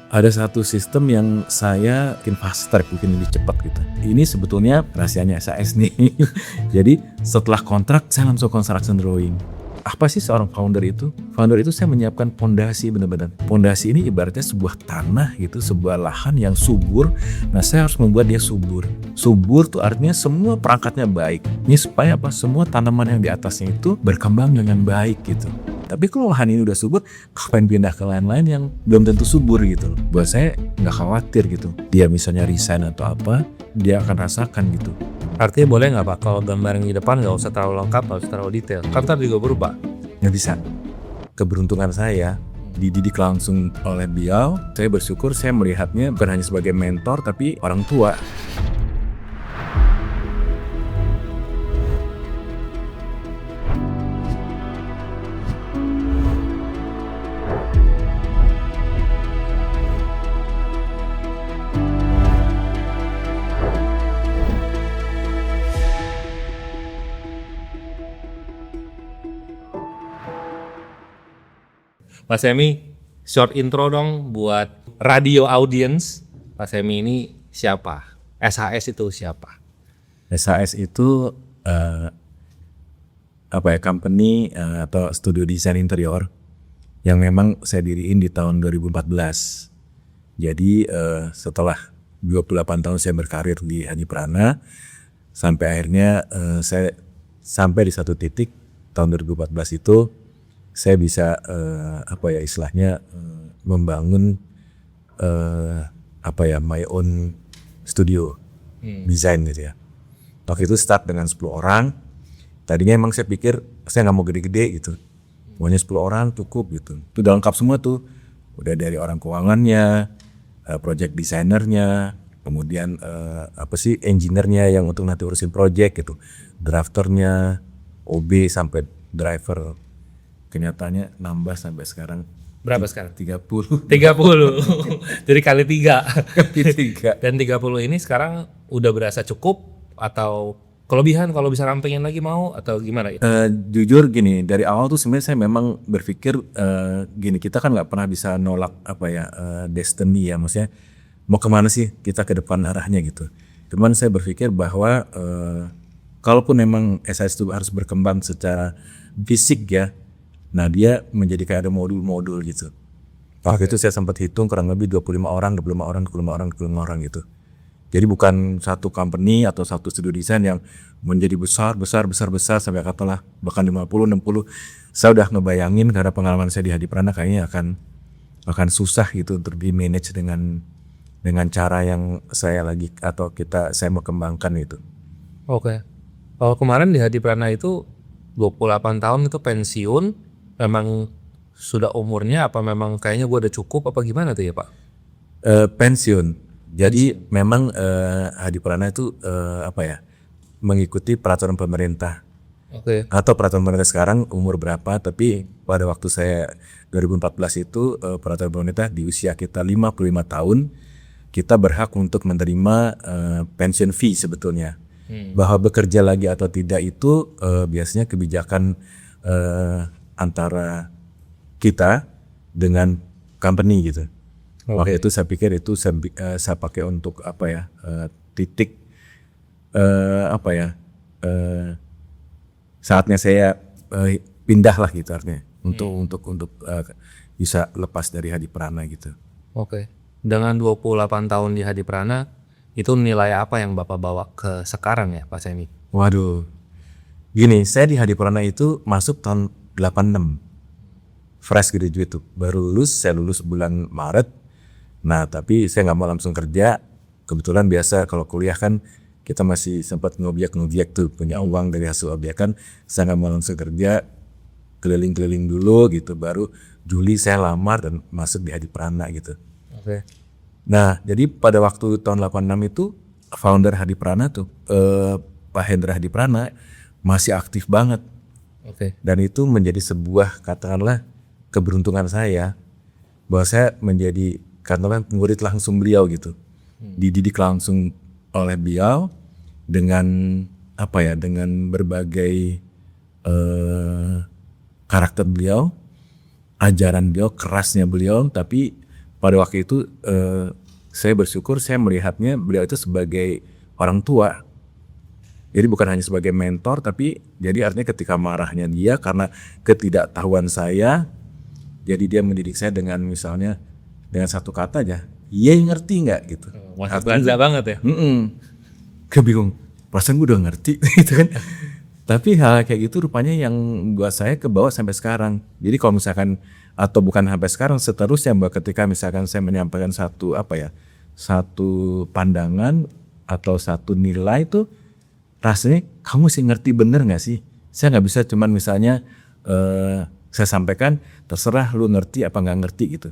Ada satu sistem yang saya bikin fast track, bikin lebih cepat gitu. Ini sebetulnya rahasianya SAS nih. Jadi setelah kontrak saya langsung construction drawing. Apa sih seorang founder itu? Founder itu saya menyiapkan pondasi benar-benar. Pondasi ini ibaratnya sebuah tanah gitu, sebuah lahan yang subur. Nah saya harus membuat dia subur. Subur tuh artinya semua perangkatnya baik. Ini supaya apa? Semua tanaman yang di atasnya itu berkembang dengan baik gitu. Tapi kalau lahan ini udah subur, kapan pindah ke lain-lain yang belum tentu subur gitu. Buat saya nggak khawatir gitu. Dia misalnya resign atau apa, dia akan rasakan gitu. Artinya boleh nggak Pak, kalau gambar yang di depan nggak usah terlalu lengkap, nggak usah terlalu detail. Kan ntar juga berubah. Nggak bisa. Keberuntungan saya dididik langsung oleh beliau. Saya bersyukur saya melihatnya bukan hanya sebagai mentor, tapi orang tua. Mas Semi, short intro dong buat radio audience. Mas Semi ini siapa? SHS itu siapa? SAS itu company atau studio desain interior yang memang saya diriin di tahun 2014. Jadi setelah 28 tahun saya berkarir di Hadiprana, sampai akhirnya saya sampai di satu titik tahun 2014 itu saya bisa istilahnya membangun my own studio desain gitu ya. Waktu itu start dengan 10 orang. Tadinya emang saya pikir saya nggak mau gede-gede gitu. Pokoknya 10 orang cukup gitu. Itu udah lengkap semua tuh. Udah dari orang keuangannya, project desainernya, kemudian engineer-nya yang untuk nanti urusin project gitu. Drafternya, OB sampai driver. Kenyataannya nambah sampai sekarang. Berapa sekarang? 30. 30. Jadi kali 3. Kali 3. Dan 30 ini sekarang udah berasa cukup atau kelebihan kalau bisa rampingin lagi mau atau gimana? Jujur gini, dari awal tuh sebenarnya saya memang berpikir gini, kita kan nggak pernah bisa nolak destiny ya, maksudnya mau kemana sih kita ke depan arahnya gitu. Cuman saya berpikir bahwa kalaupun memang SAS itu harus berkembang secara fisik ya, nah dia menjadi kayak ada modul-modul gitu. Waktu itu saya sempat hitung kurang lebih 25 orang gitu. Jadi bukan satu company atau satu studio desain yang menjadi besar sampai katalah bahkan 50, 60. Saya udah ngebayangin karena pengalaman saya di Hadiprana kayaknya akan susah gitu untuk di manage dengan cara yang saya mau kembangkan itu. Oke. Kalau kemarin di Hadiprana itu 28 tahun itu pensiun, memang sudah umurnya apa memang kayaknya gue udah cukup apa gimana tuh ya Pak? Pensiun. Jadi memang Hadiprana itu mengikuti peraturan pemerintah. Oke. Atau peraturan pemerintah sekarang umur berapa, tapi pada waktu saya 2014 itu peraturan pemerintah di usia kita 55 tahun kita berhak untuk menerima pension fee sebetulnya. Bahwa bekerja lagi atau tidak itu biasanya kebijakan antara kita dengan company gitu. Waktu itu saya pikir itu saya pakai untuk titik saatnya saya pindah lah gitu artinya untuk bisa lepas dari Hadiprana gitu. Oke. Dengan 28 tahun di Hadiprana itu nilai apa yang Bapak bawa ke sekarang ya Pak Semi? Waduh. Gini, saya di Hadiprana itu masuk tahun 86. Fresh graduate tuh, baru lulus, saya lulus bulan Maret. Nah, tapi saya nggak mau langsung kerja. Kebetulan biasa kalau kuliah kan kita masih sempat ngobjek tuh, punya uang dari hasil objekan. Saya nggak mau langsung kerja, keliling-keliling dulu gitu. Baru Juli saya lamar dan masuk di Hadiprana gitu. Oke. Nah, jadi pada waktu tahun 86 itu founder Hadiprana tuh, Pak Hendra Hadiprana masih aktif banget. Oke. Dan itu menjadi sebuah katakanlah keberuntungan saya bahwa saya menjadi katakanlah murid langsung beliau gitu. Dididik langsung oleh beliau dengan dengan berbagai karakter beliau, ajaran beliau, kerasnya beliau, tapi pada waktu itu saya bersyukur saya melihatnya beliau itu sebagai orang tua. Jadi bukan hanya sebagai mentor, tapi jadi artinya ketika marahnya dia karena ketidaktahuan saya, jadi dia mendidik saya dengan misalnya dengan satu kata aja, iya ngerti nggak gitu. Masih Belanda banget ya. Gue bingung, perasaan gue udah ngerti gitu kan. Tapi hal kayak gitu rupanya yang buat saya kebawa sampai sekarang. Jadi kalau misalkan atau bukan sampai sekarang, seterusnya bahwa ketika misalkan saya menyampaikan satu pandangan atau satu nilai itu rasanya kamu sih ngerti bener nggak sih? Saya nggak bisa cuman misalnya saya sampaikan terserah lu ngerti apa nggak ngerti gitu.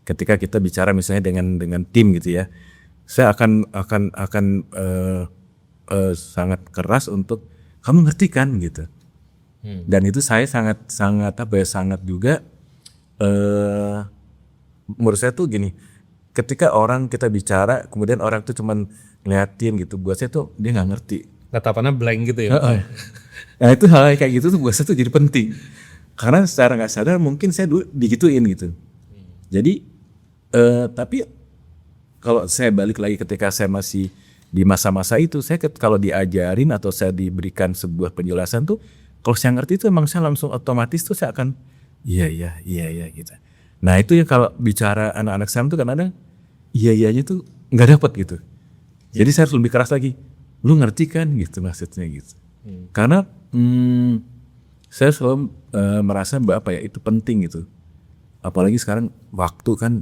Ketika kita bicara misalnya dengan tim gitu ya, saya akan sangat keras untuk kamu ngerti kan gitu. Dan itu saya sangat juga menurut saya tuh gini, ketika orang kita bicara kemudian orang tuh cuman ngeliatin gitu, buat saya tuh dia nggak ngerti. Tatapannya blank gitu ya. Nah itu hal kayak gitu tuh buat saya tuh jadi penting. Karena secara nggak sadar mungkin saya dulu digituin gitu. Jadi tapi kalau saya balik lagi ketika saya masih di masa-masa itu, saya kalau diajarin atau saya diberikan sebuah penjelasan tuh, kalau saya ngerti itu emang saya langsung otomatis tuh saya akan iya gitu. Nah itu ya kalau bicara anak-anak saya tuh kadang-kadang iya-iyanya tuh nggak dapet gitu. Jadi saya harus lebih keras lagi. Lu ngerti kan gitu maksudnya gitu. Karena saya selalu merasa bahwa itu penting gitu. Apalagi sekarang waktu kan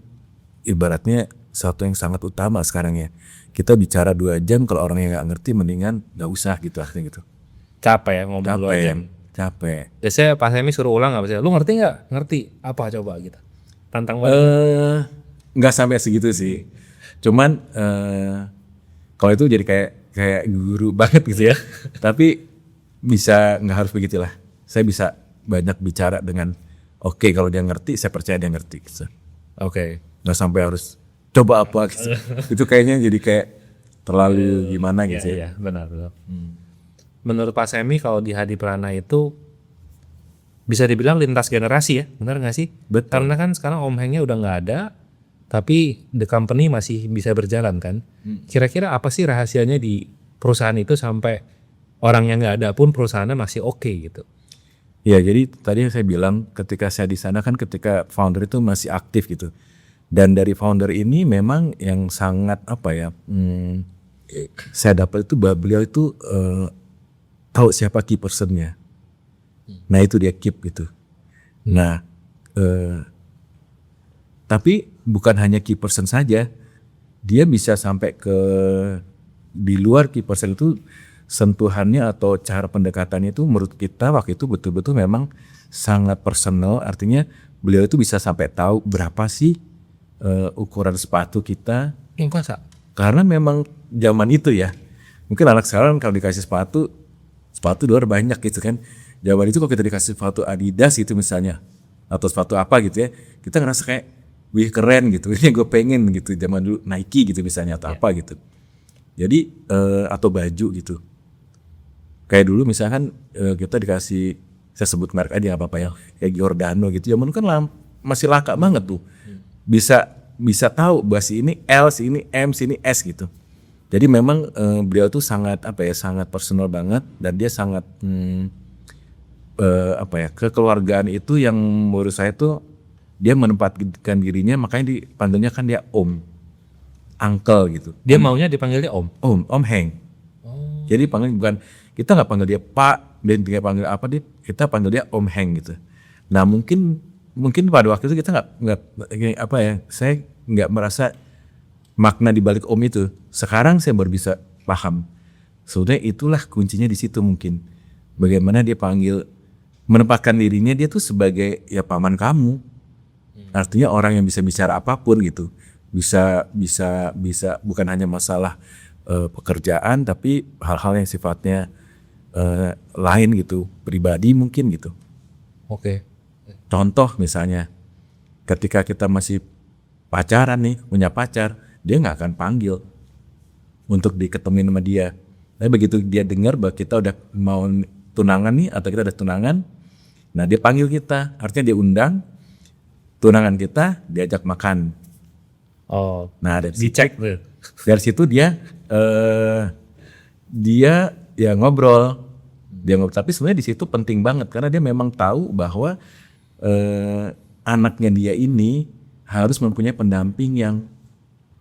ibaratnya satu yang sangat utama sekarang ya. Kita bicara 2 jam, kalau orang yang nggak ngerti mendingan nggak usah gitu artinya gitu. Capek ya ngomong 2 jam. Capek. Biasanya Pak Semi suruh ulang nggak sih? Lu ngerti nggak? Ngerti. Apa coba gitu? Tantang banget. Nggak sampai segitu sih. Cuman kalau itu jadi kayak guru banget gitu ya. Tapi bisa nggak harus begitulah. Saya bisa banyak bicara dengan oke, kalau dia ngerti, saya percaya dia ngerti. Gitu. Oke. Nggak sampai harus coba apa gitu. Itu kayaknya jadi kayak terlalu gimana gitu ya. Iya, benar. Menurut Pak Semi kalau di Hadi Prana itu bisa dibilang lintas generasi ya, benar nggak sih? Betul. Karena kan sekarang Om Hengnya udah nggak ada, tapi the company masih bisa berjalan kan. Kira-kira apa sih rahasianya di perusahaan itu sampai orang yang nggak ada pun perusahaannya masih oke gitu? Ya, jadi tadi saya bilang ketika saya di sana kan ketika founder itu masih aktif gitu. Dan dari founder ini memang yang sangat saya dapat itu bahwa beliau itu tahu siapa key personnya. Nah itu dia keep gitu. Nah tapi bukan hanya key person saja, dia bisa sampai ke di luar key person itu sentuhannya atau cara pendekatannya itu menurut kita waktu itu betul-betul memang sangat personal. Artinya beliau itu bisa sampai tahu berapa sih ukuran sepatu kita. Masa? Karena memang zaman itu ya, mungkin anak sekarang kalau dikasih sepatu luar banyak gitu kan. Zaman itu kalau kita dikasih sepatu Adidas gitu misalnya, atau sepatu apa gitu ya, kita ngerasa kayak wih keren gitu, ini gue pengen gitu. Zaman dulu Nike gitu misalnya atau apa gitu. Jadi atau baju gitu. Kayak dulu misalkan kita dikasih, saya sebut merek aja apa-apa ya, kayak Giordano gitu. Zaman dulu kan masih langka banget tuh. Bisa tahu bahwa si ini L, si ini M, si ini S gitu. Jadi memang beliau tuh sangat sangat personal banget, dan dia sangat kekeluargaan itu yang menurut saya tuh dia menempatkan dirinya, makanya dipanggilnya kan dia Om, Uncle gitu. Dia maunya dipanggilnya Om? Om Heng. Jadi bukan, kita nggak panggil dia Pak, dan dia panggil apa, kita panggil dia Om Heng gitu. Nah mungkin pada waktu itu kita saya nggak merasa makna di balik Om itu. Sekarang saya baru bisa paham. Sebenarnya itulah kuncinya di situ mungkin. Bagaimana dia menempatkan dirinya dia tuh sebagai ya paman kamu. Artinya orang yang bisa bicara apapun gitu. Bisa bukan hanya masalah pekerjaan, tapi hal-hal yang sifatnya lain gitu, pribadi mungkin gitu. Oke. Contoh misalnya, ketika kita masih pacaran nih, punya pacar, dia nggak akan panggil untuk diketemuin sama dia. Tapi begitu dia dengar bahwa kita udah mau tunangan nih, atau kita udah tunangan, nah dia panggil kita, artinya dia undang tunangan kita, diajak makan. Oh, Nah dari situ, dicek tuh. dari situ dia ya ngobrol, tapi sebenarnya di situ penting banget karena dia memang tahu bahwa anaknya dia ini harus mempunyai pendamping yang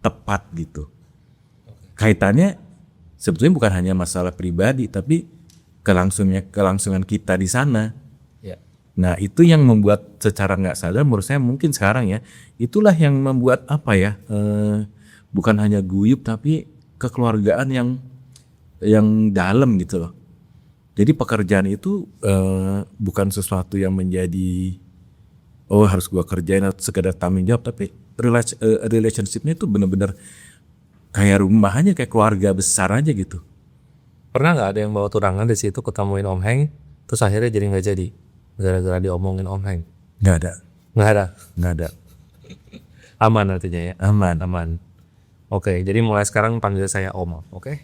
tepat gitu. Kaitannya sebetulnya bukan hanya masalah pribadi tapi kelangsungan kita di sana. Ya. Nah itu yang membuat secara nggak sadar menurut saya mungkin sekarang ya itulah yang membuat apa ya bukan hanya guyup tapi kekeluargaan yang dalam gitu loh. Jadi pekerjaan itu bukan sesuatu yang menjadi harus gua kerjain atau sekedar tanggung jawab tapi relationshipnya itu benar-benar kayak rumah aja kayak keluarga besar aja gitu. Pernah nggak ada yang bawa tunangan di situ ketemuin Om Heng, terus akhirnya jadi nggak jadi gara-gara diomongin Om Heng? Nggak ada, Nggak ada. nggak ada. Aman artinya ya. Aman. Oke, jadi mulai sekarang panggil saya Om, oke?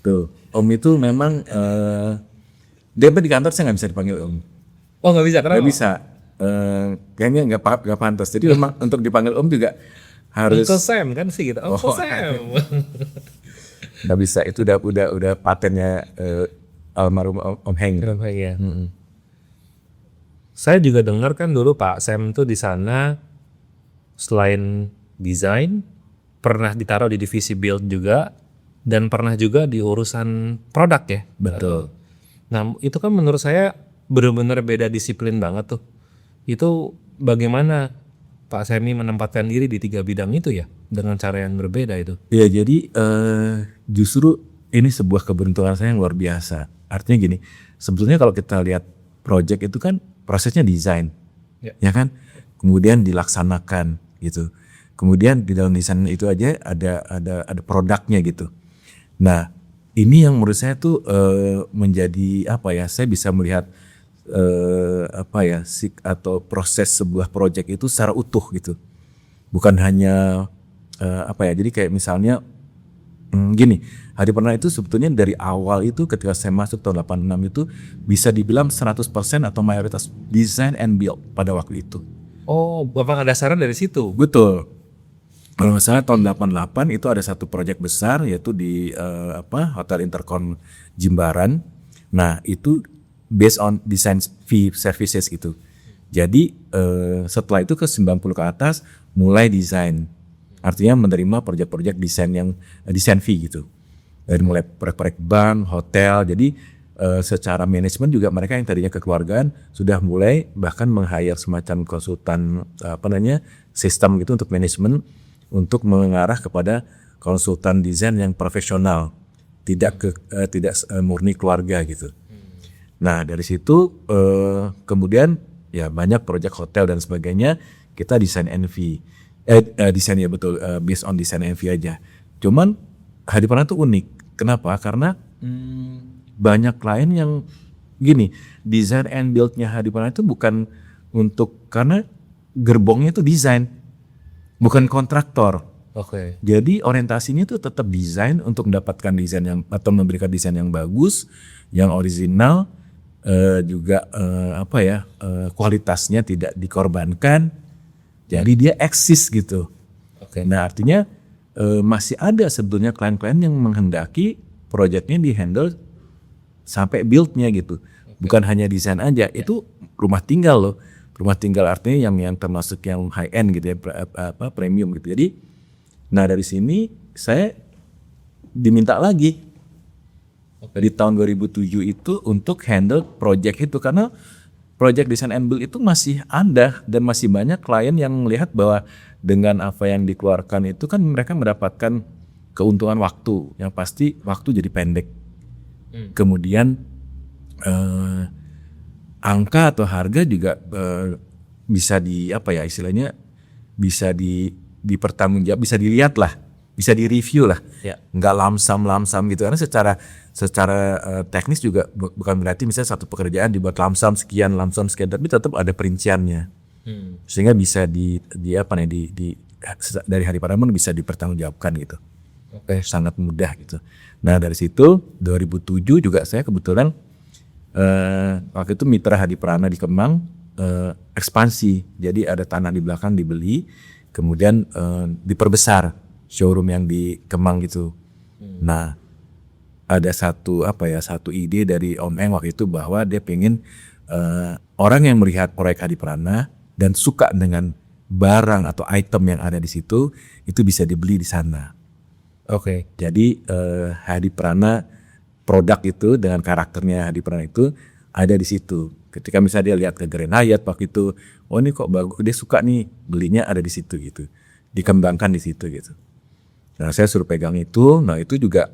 Tuh, Om itu memang dia di kantor saya nggak bisa dipanggil Om. Oh nggak bisa, kenapa? Nggak bisa. Kayaknya nggak pantas. Jadi memang untuk dipanggil Om juga harus Uncle Sam kan sih gitu. Uncle Sam. nggak bisa. Itu udah patennya almarhum Om Heng. Ya. Saya juga dengar kan dulu Pak Sam tuh di sana selain desain pernah ditaruh di divisi build juga dan pernah juga di urusan produk ya. Betul. Nah itu kan menurut saya benar-benar beda disiplin banget tuh. Itu bagaimana Pak Semi menempatkan diri di 3 bidang itu ya dengan cara yang berbeda itu? Ya jadi justru ini sebuah keberuntungan saya yang luar biasa. Artinya gini, sebetulnya kalau kita lihat project itu kan prosesnya desain, ya kan? Kemudian dilaksanakan gitu. Kemudian di dalam desain itu aja ada produknya gitu. Nah ini yang menurut saya tuh menjadi apa ya? Saya bisa melihat atau proses sebuah project itu secara utuh gitu, bukan hanya jadi kayak misalnya gini, Hadi Prana itu sebetulnya dari awal itu ketika saya masuk tahun 86 itu bisa dibilang 100% atau mayoritas design and build pada waktu itu. Oh, Bapak dasarnya dari situ? Betul. Kalau nggak salah tahun 88 itu ada satu proyek besar yaitu di Hotel Intercon Jimbaran. Nah itu based on design fee services gitu. Jadi setelah itu ke 90 ke atas mulai desain. Artinya menerima proyek-proyek desain fee gitu. Dari mulai proyek-proyek bank, hotel. Jadi secara manajemen juga mereka yang tadinya kekeluargaan sudah mulai bahkan meng-hire semacam konsultan sistem gitu untuk manajemen untuk mengarah kepada konsultan desain yang profesional, tidak murni keluarga gitu. Nah dari situ kemudian ya banyak proyek hotel dan sebagainya kita desain NV, desain ya betul based on desain NV aja. Cuman Hadi Prana tuh unik. Kenapa? Karena banyak klien yang gini, design and build-nya Hadi Prana itu bukan untuk karena gerbongnya itu desain, bukan kontraktor. Oke. Jadi orientasinya itu tetap desain untuk mendapatkan desain yang atau memberikan desain yang bagus, yang original, juga kualitasnya tidak dikorbankan. Jadi dia eksis gitu. Oke. Nah artinya masih ada sebetulnya klien-klien yang menghendaki proyeknya dihandle sampai build-nya gitu. Bukan hanya desain aja, itu rumah tinggal loh. Rumah tinggal artinya yang termasuk yang high end gitu ya, premium gitu. Jadi, nah dari sini saya diminta lagi di tahun 2007 itu untuk handle project itu karena project design and build itu masih ada dan masih banyak klien yang melihat bahwa dengan apa yang dikeluarkan itu kan mereka mendapatkan keuntungan waktu yang pasti waktu jadi pendek. Kemudian angka atau harga juga bisa bisa dipertanggungjawab, bisa dilihat lah, bisa direview lah, nggak lamsam gitu karena secara teknis juga bukan berarti misalnya satu pekerjaan dibuat lamsam sekian tapi tetap ada perinciannya sehingga bisa dari Hadi Prana bisa dipertanggungjawabkan gitu. Sangat mudah gitu. Nah dari situ 2007 juga saya kebetulan waktu itu mitra Hadi Prana di Kemang ekspansi. Jadi ada tanah di belakang dibeli, kemudian diperbesar showroom yang di Kemang gitu. Nah, ada satu ide dari Om Eng waktu itu bahwa dia pengen orang yang melihat proyek Hadiprana dan suka dengan barang atau item yang ada di situ itu bisa dibeli di sana. Oke. Jadi Hadiprana produk itu dengan karakternya Hadiprana itu ada di situ. Ketika misalnya dia lihat ke Grand Hyatt waktu itu, oh ini kok bagus, dia suka nih, belinya ada di situ gitu, dikembangkan di situ gitu. Nah saya suruh pegang itu, nah itu juga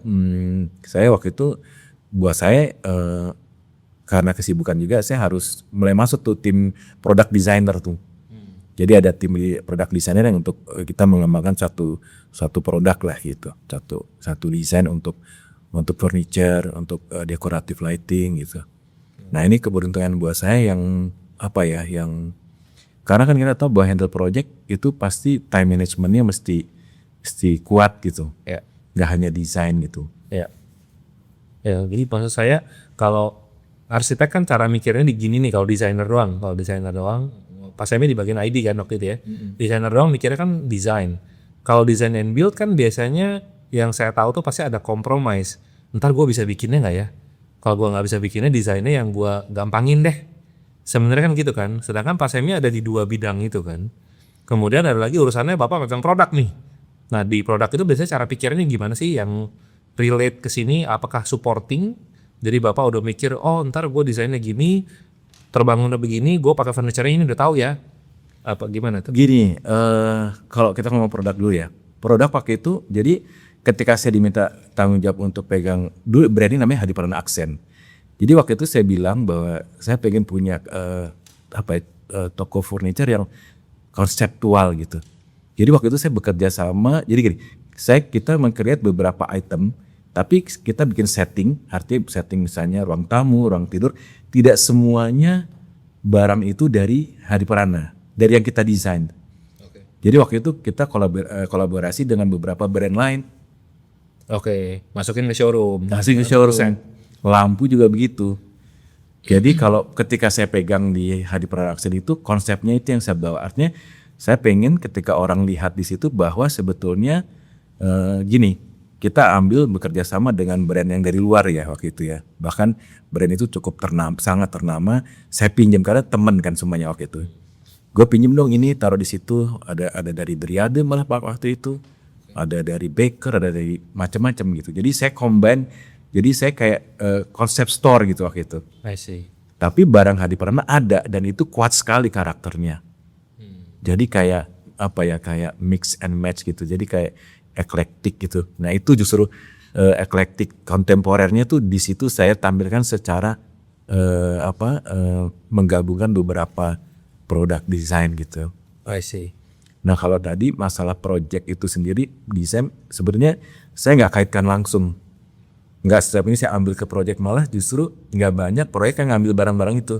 saya waktu itu buat saya karena kesibukan juga saya harus mulai masuk tuh tim product designer tuh. Jadi ada tim product designer yang untuk kita mengembangkan satu produk lah gitu, satu desain untuk furniture, untuk decorative lighting gitu. Nah ini keberuntungan buat saya yang karena kan kita tahu bahwa handle project itu pasti time managementnya mesti kuat gitu, Ya. nggak hanya desain gitu. Ya. Ya, jadi maksud saya kalau arsitek kan cara mikirnya di gini nih, kalau desainer doang, pas saya di bagian ID kan waktu itu ya. Desainer doang mikirnya kan desain. Kalau design and build kan biasanya yang saya tahu tuh pasti ada compromise. Ntar gue bisa bikinnya nggak ya? Kalau gue nggak bisa bikinnya, desainnya yang gue gampangin deh. Sebenarnya kan gitu kan. Sedangkan Pak Semi ada di dua bidang itu kan. Kemudian ada lagi urusannya Bapak megang produk nih. Nah di produk itu biasanya cara pikirnya gimana sih yang relate ke sini? Apakah supporting? Jadi Bapak udah mikir, oh ntar gue desainnya gini, terbangunnya begini, gue pakai furniture ini udah tahu ya. Apa gimana tuh? Gini, kalau kita ngomong produk dulu ya, produk pakai itu, jadi ketika saya diminta tanggung jawab untuk pegang, dulu branding namanya Hadiprana Aksen. Jadi waktu itu saya bilang bahwa saya pengen punya toko furniture yang konseptual gitu. Jadi waktu itu saya bekerja sama, jadi gini, kita meng-create beberapa item, tapi kita bikin setting, artinya setting misalnya ruang tamu, ruang tidur, tidak semuanya barang itu dari Hadiprana, dari yang kita desain. Oke. Jadi waktu itu kita kolaborasi dengan beberapa brand lain. Oke, masukin ke showroom. Ke showroom. Lampu juga begitu. Jadi kalau ketika saya pegang di Hadiprana Aksen itu konsepnya itu yang saya bawa. Artinya saya pengen ketika orang lihat di situ bahwa sebetulnya gini, kita ambil bekerja sama dengan brand yang dari luar ya waktu itu ya. Bahkan brand itu cukup sangat ternama. Saya pinjam karena teman kan semuanya waktu itu. Gue pinjam dong ini, taruh di situ. Ada dari Driade malah waktu itu. Ada dari Baker, ada dari macam-macam gitu. Jadi saya combine, jadi saya kayak konsep store gitu waktu itu. I see. Tapi barang Hadiprana ada dan itu kuat sekali karakternya. Jadi kayak kayak mix and match gitu. Jadi kayak eklektik gitu. Nah itu justru eklektik kontemporernya tuh di situ saya tampilkan secara menggabungkan beberapa produk desain gitu. I see. Nah kalau tadi masalah project itu sendiri desain sebenarnya saya nggak kaitkan langsung. Nggak setiap ini saya ambil ke project, malah justru nggak banyak proyek yang ngambil barang-barang itu.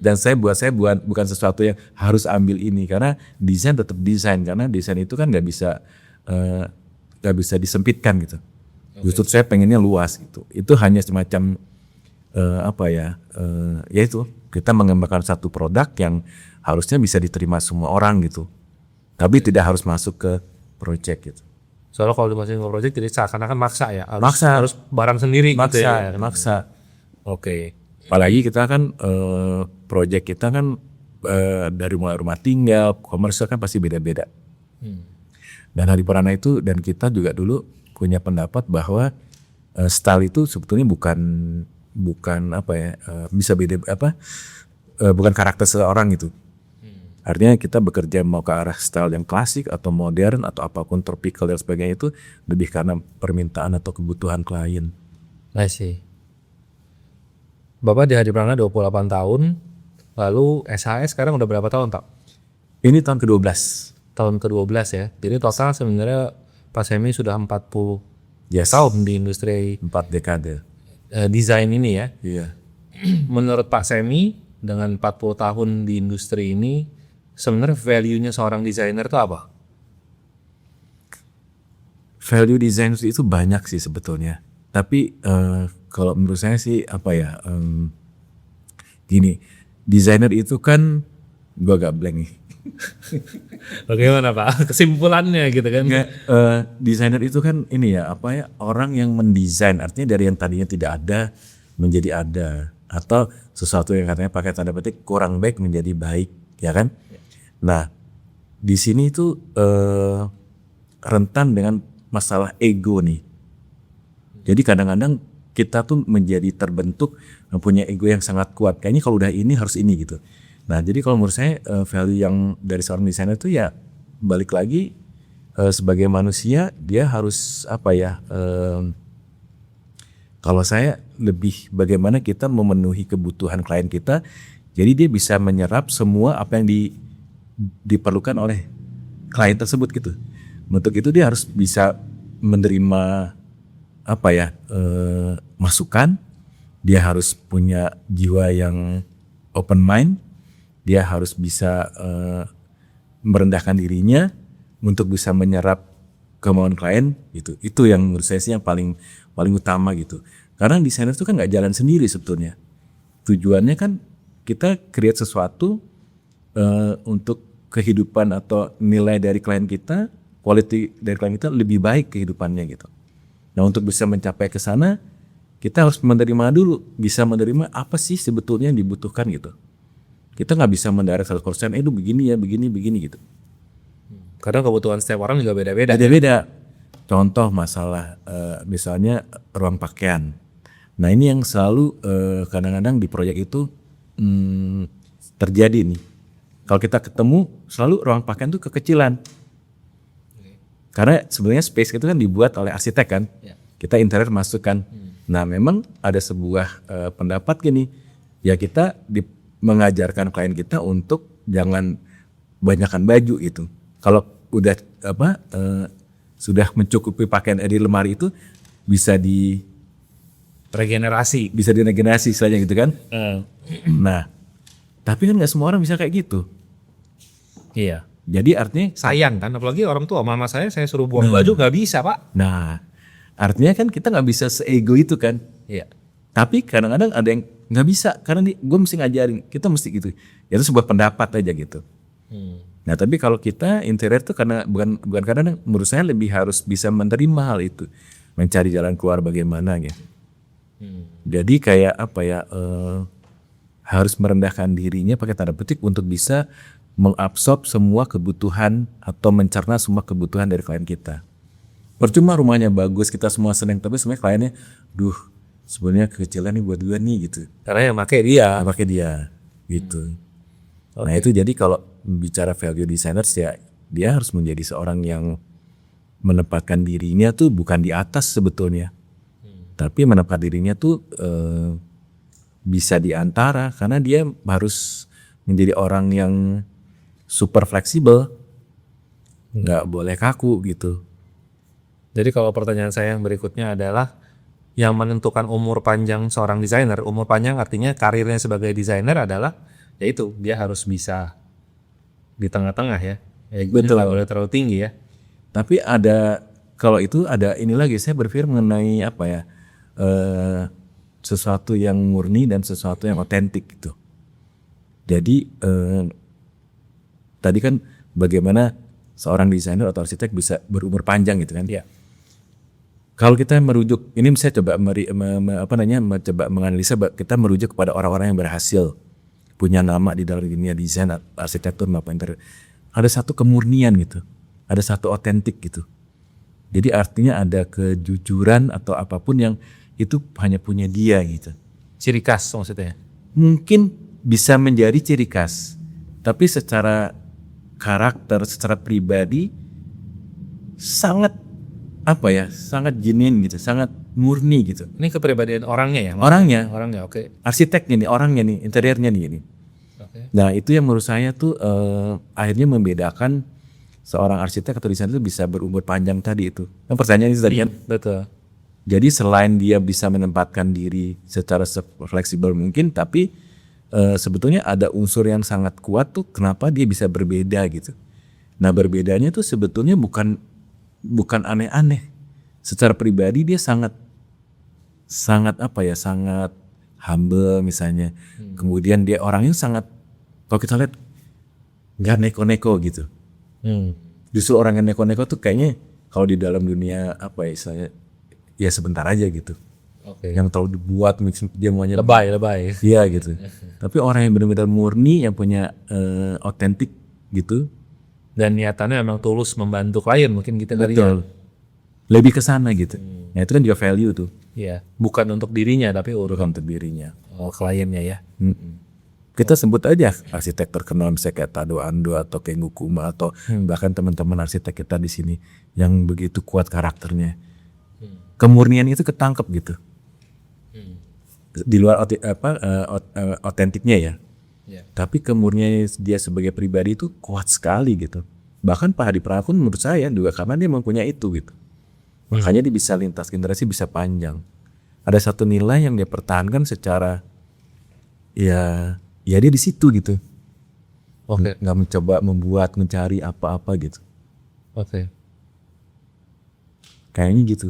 Dan saya bukan sesuatu yang harus ambil ini, karena desain tetap desain, karena desain itu kan nggak bisa disempitkan gitu. Justru saya pengennya luas gitu. Itu hanya semacam ya itu kita mengembangkan satu produk yang harusnya bisa diterima semua orang gitu. Tapi tidak harus masuk ke project gitu. Soalnya kalau dimasukin ke project jadi seakan-akan maksa ya. Maksa. Harus barang sendiri gitu ya. Maksa. Oke. Apalagi kita kan project kita kan dari mulai rumah tinggal, komersial kan pasti beda-beda. Dan Hadiprana itu dan kita juga dulu punya pendapat bahwa style itu sebetulnya bukan bisa beda bukan karakter seseorang gitu. Artinya kita bekerja mau ke arah style yang klasik atau modern atau apapun tropical dan sebagainya itu lebih karena permintaan atau kebutuhan klien. I see. Bapak di Hadiprana 28 tahun, lalu SHS sekarang udah berapa tahun, Pak? Ini tahun ke-12. Tahun ke-12 ya. Jadi total sebenarnya Pak Semi sudah 40 Yes. tahun di industri 4 dekade. desain ini ya. Iya. Menurut Pak Semi dengan 40 tahun di industri ini, sebenarnya value-nya seorang desainer itu apa? Value design itu banyak sih sebetulnya. Tapi kalau menurut saya sih gini, desainer itu kan, gue agak blank nih. Bagaimana Pak? Kesimpulannya gitu kan? Nggak, desainer itu kan ini ya apa ya, orang yang mendesain, artinya dari yang tadinya tidak ada menjadi ada, atau sesuatu yang katanya pakai tanda petik kurang baik menjadi baik, ya kan? Nah, di sini itu rentan dengan masalah ego nih. Jadi kadang-kadang kita tuh menjadi terbentuk mempunyai ego yang sangat kuat. Kayaknya kalau udah ini harus ini gitu. Nah, jadi kalau menurut saya value yang dari seorang desainer itu ya balik lagi sebagai manusia dia harus apa ya? Kalau saya lebih bagaimana kita memenuhi kebutuhan klien kita, jadi dia bisa menyerap semua apa yang diperlukan oleh klien tersebut gitu. Untuk itu dia harus bisa menerima apa ya masukan, dia harus punya jiwa yang open mind, dia harus bisa merendahkan dirinya untuk bisa menyerap kemauan klien gitu. Itu yang menurut saya sih yang paling utama gitu. Karena desainer itu kan nggak jalan sendiri sebetulnya. Tujuannya kan kita create sesuatu untuk kehidupan atau nilai dari klien kita, quality dari klien kita lebih baik kehidupannya gitu. Nah, untuk bisa mencapai ke sana, kita harus menerima dulu, bisa menerima apa sih sebetulnya yang dibutuhkan gitu. Kita nggak bisa mendirect 100%, itu begini ya, begini gitu. Kadang kebutuhan setiap orang juga beda-beda. Beda-beda. Contoh masalah misalnya ruang pakaian. Nah, ini yang selalu kadang-kadang di proyek itu terjadi nih. Kalau kita ketemu, selalu ruang pakaian itu kekecilan. Karena sebenarnya space itu kan dibuat oleh arsitek kan, kita interior masukkan. Nah, memang ada sebuah pendapat gini, ya kita mengajarkan klien kita untuk jangan banyakkan baju itu. Kalau udah sudah mencukupi pakaian di lemari itu bisa Regenerasi. diregenerasi istilahnya gitu kan. Nah, tapi kan nggak semua orang bisa kayak gitu. Iya. Jadi artinya Sayang kan, apalagi orang tua mama saya suruh buang baju nggak bisa Pak. Nah, artinya kan kita nggak bisa seego itu kan. Iya. Tapi kadang-kadang ada yang nggak bisa karena gue mesti ngajarin, kita mesti gitu. Itu sebuah pendapat aja gitu. Nah, tapi kalau kita interior tuh karena bukan kadang menurut saya lebih harus bisa menerima hal itu, mencari jalan keluar bagaimana gitu. Jadi kayak apa ya, harus merendahkan dirinya pakai tanda petik untuk bisa mengabsorb semua kebutuhan atau mencerna semua kebutuhan dari klien kita. Percuma rumahnya bagus, kita semua senang, tapi sebenarnya kliennya, sebenarnya kekecilan nih buat gue nih gitu. Karena yang pakai dia. Pakai dia gitu. Nah, itu jadi kalau bicara value designers ya dia harus menjadi seorang yang menempatkan dirinya tuh bukan di atas sebetulnya. Tapi menempatkan dirinya tuh bisa di antara, karena dia harus menjadi orang yang super fleksibel, nggak boleh kaku gitu. Jadi kalau pertanyaan saya yang berikutnya adalah yang menentukan umur panjang seorang desainer, umur panjang artinya karirnya sebagai desainer adalah yaitu dia harus bisa di tengah-tengah ya. Betul. Nggak boleh terlalu tinggi ya. Tapi ada, kalau itu ada ini lagi, saya berpikir mengenai apa ya, sesuatu yang murni dan sesuatu yang otentik gitu. Jadi tadi kan bagaimana seorang desainer atau arsitek bisa berumur panjang gitu kan. Iya. Kalau kita merujuk, ini saya coba mencoba menganalisa, kita merujuk kepada orang-orang yang berhasil punya nama di dalam dunia desain, arsitektur maupun interior. Ada satu kemurnian gitu, ada satu otentik gitu. Jadi artinya ada kejujuran atau apapun yang itu hanya punya dia gitu. Ciri khas maksudnya. Mungkin bisa menjadi ciri khas, tapi secara karakter, secara pribadi sangat sangat genuine gitu, sangat murni gitu. Ini kepribadian orangnya ya? Orangnya, oke. arsiteknya nih, orangnya nih, interiornya nih ini. Oke. Nah, itu yang menurut saya tuh akhirnya membedakan seorang arsitek atau desainer itu bisa berumur panjang tadi itu. Kan pertanyaannya itu tadi kan. Betul. Jadi selain dia bisa menempatkan diri secara fleksibel mungkin, tapi sebetulnya ada unsur yang sangat kuat tuh kenapa dia bisa berbeda gitu. Nah, berbedanya tuh sebetulnya bukan aneh-aneh. Secara pribadi dia sangat humble misalnya. Kemudian dia orangnya sangat, kalau kita lihat nggak neko-neko gitu. Justru orang yang neko-neko tuh kayaknya kalau di dalam dunia apa ya istilahnya, ya sebentar aja gitu. Oke. Yang terlalu dibuat dia maunya Lebay. iya gitu. Tapi orang yang benar-benar murni yang punya otentik gitu, Dan niatannya emang tulus membantu klien mungkin gitu kali ya. betul. Lebih ke sana gitu. Nah itu kan juga value tuh, Iya. Bukan untuk dirinya tapi bukan untuk dirinya. kliennya ya. Kita sebut aja arsitek terkenal misalnya kayak Tado Ando atau Kengo Kuma atau bahkan teman-teman arsitek kita di sini yang begitu kuat karakternya. Kemurnian itu ketangkep gitu. Di luar otentiknya ya. Iya. Tapi kemurnian dia sebagai pribadi itu kuat sekali gitu. Bahkan Pak Hadi Pranowo menurut saya juga karena dia mempunyai itu gitu. Makanya dia bisa lintas generasi, bisa panjang. Ada satu nilai yang dia pertahankan secara ya dia di situ gitu. Oke. Nggak mencoba mencari apa-apa gitu. Oke. Kayaknya gitu.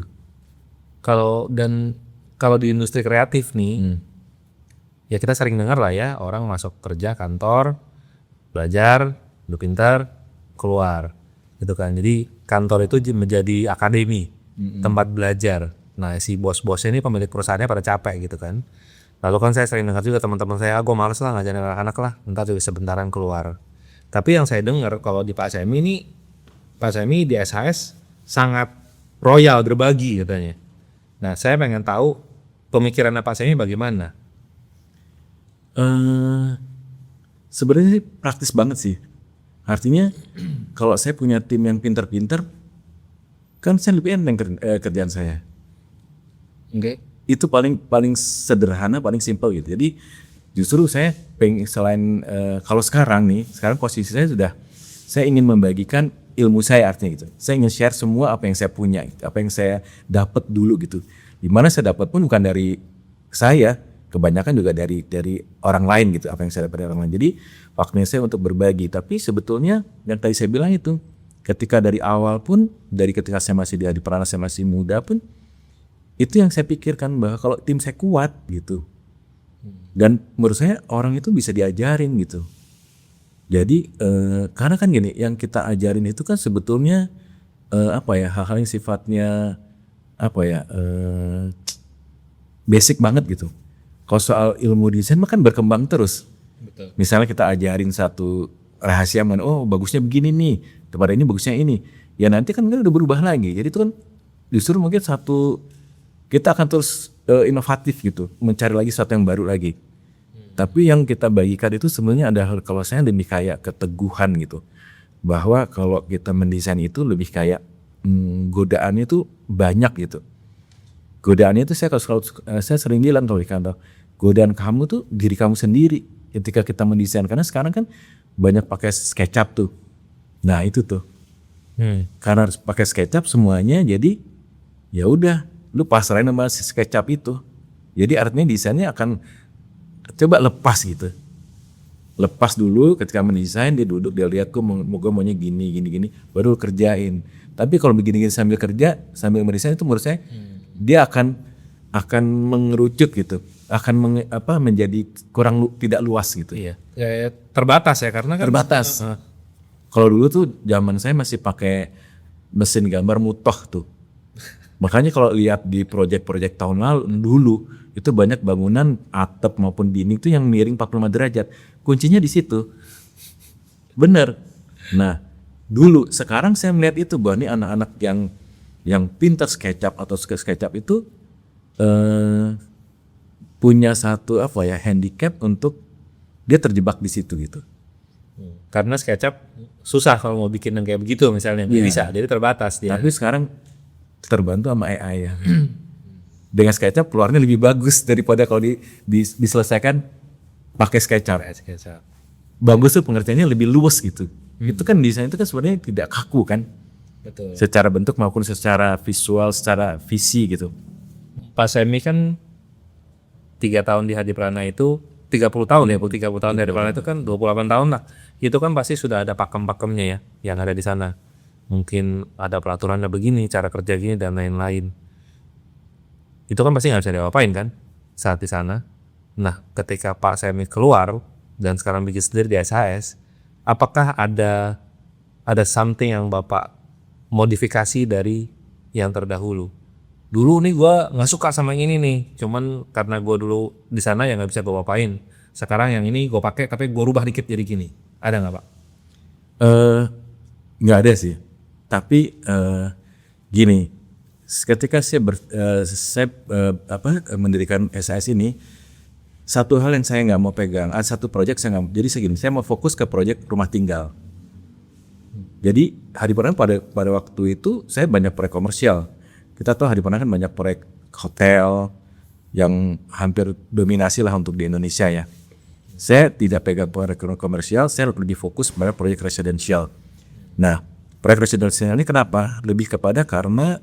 Kalau di industri kreatif nih, ya kita sering dengar lah ya orang masuk kerja kantor, belajar, udah pintar, keluar, gitu kan. Jadi kantor itu menjadi akademi, tempat belajar. Nah si bos-bosnya ini pemilik perusahaannya pada capek gitu kan. Lalu kan saya sering dengar juga teman-teman saya, gue males lah ngajarin anak-anak lah, ntar juga sebentaran keluar. Tapi yang saya dengar kalau di Pak Semi ini, Pak Semi di SHS sangat royal berbagi katanya. Nah saya pengen tahu pemikirannya Pak Semi bagaimana? Sebenarnya sih praktis banget sih. Artinya kalau saya punya tim yang pintar-pintar, kan saya lebih enteng kerjaan saya. Oke. Itu paling sederhana, paling simpel gitu. Jadi justru saya selain kalau sekarang posisi saya ingin membagikan ilmu saya artinya gitu. Saya ingin share semua apa yang saya punya, gitu, apa yang saya dapat dulu gitu. Dimana saya dapat pun bukan dari saya, kebanyakan juga dari orang lain gitu. Apa yang saya dapat dari orang lain. Jadi waktunya saya untuk berbagi. Tapi sebetulnya yang tadi saya bilang itu, ketika dari awal pun, dari ketika saya masih di Hadi Pranowo, saya masih muda pun, itu yang saya pikirkan bahwa kalau tim saya kuat gitu. Dan menurut saya orang itu bisa diajarin gitu. Jadi karena kan gini, yang kita ajarin itu kan sebetulnya hal-hal yang sifatnya basic banget gitu. Kalau soal ilmu desain kan berkembang terus. Betul. Misalnya kita ajarin satu rahasia bagusnya begini nih, tempat ini bagusnya ini. Ya nanti kan udah berubah lagi. Jadi itu kan justru mungkin kita akan terus inovatif gitu, mencari lagi sesuatu yang baru lagi. Tapi yang kita bagikan itu sebenarnya ada hal, kalau saya lebih kayak keteguhan gitu. Bahwa kalau kita mendesain itu lebih kayak godaannya itu banyak gitu. Godaannya itu saya sering bilang kalau di kantor, godaan kamu tuh diri kamu sendiri ketika kita mendesain. Karena sekarang kan banyak pakai SketchUp tuh. Nah itu tuh. Karena harus pakai SketchUp semuanya, jadi ya udah lu pasrahin sama si SketchUp itu. Jadi artinya desainnya akan coba lepas gitu. Lepas dulu ketika mendesain, dia duduk, dia lihat gue maunya gini, baru kerjain. Tapi kalau begini sambil kerja, sambil mendesain itu menurut saya dia akan mengerucut gitu, akan menjadi tidak luas gitu. Iya. Ya, terbatas ya karena kan Terbatas. Kalau dulu tuh zaman saya masih pakai mesin gambar Mutoh tuh. Makanya kalau lihat di proyek-proyek tahun lalu dulu itu banyak bangunan atap maupun dinding itu yang miring 45 derajat. Kuncinya di situ. Bener. Nah, dulu sekarang saya melihat itu bahwa ini anak-anak yang pintar SketchUp atau SketchUp itu punya satu handicap untuk dia terjebak di situ gitu. karena SketchUp susah kalau mau bikin yang kayak begitu misalnya. Nggak bisa, jadi terbatas dia. Tapi sekarang terbantu sama AI ya. Dengan SketchUp keluarnya lebih bagus daripada kalau diselesaikan pakai SketchUp. SketchUp. Bagus tuh pengertiannya lebih luas gitu. Itu kan desain itu kan sebenarnya tidak kaku kan. Betul. Secara bentuk maupun secara visual, secara visi gitu. Pak Semi kan 3 tahun di Hadi Pranowo itu 30 tahun ya, 30 tahun di Hadi Pranowo itu kan 28 tahun lah. Itu kan pasti sudah ada pakem-pakemnya ya yang ada di sana. Mungkin ada peraturannya begini, cara kerja gini dan lain-lain. Itu kan pasti nggak bisa diapa-apain kan saat di sana. Nah, ketika Pak Semi keluar dan sekarang bikin sendiri di SHS, apakah ada something yang Bapak modifikasi dari yang terdahulu? Dulu nih gue nggak suka sama yang ini nih, cuman karena gue dulu di sana ya nggak bisa gue apain. Sekarang yang ini gue pakai tapi gue rubah dikit jadi gini. Ada nggak Pak? Nggak ada sih. Tapi gini, ketika saya mendirikan SAS ini, satu hal yang saya nggak mau pegang, ada satu proyek saya nggak. Jadi segini, saya mau fokus ke proyek rumah tinggal. Jadi Hadi Pradana pada waktu itu saya banyak proyek komersial. Kita tahu Hadi Pradana kan banyak proyek hotel yang hampir dominasi lah untuk di Indonesia ya. Saya tidak pegang proyek komersial, saya lebih fokus pada proyek residensial. Nah, proyek residensial ini kenapa? Lebih kepada karena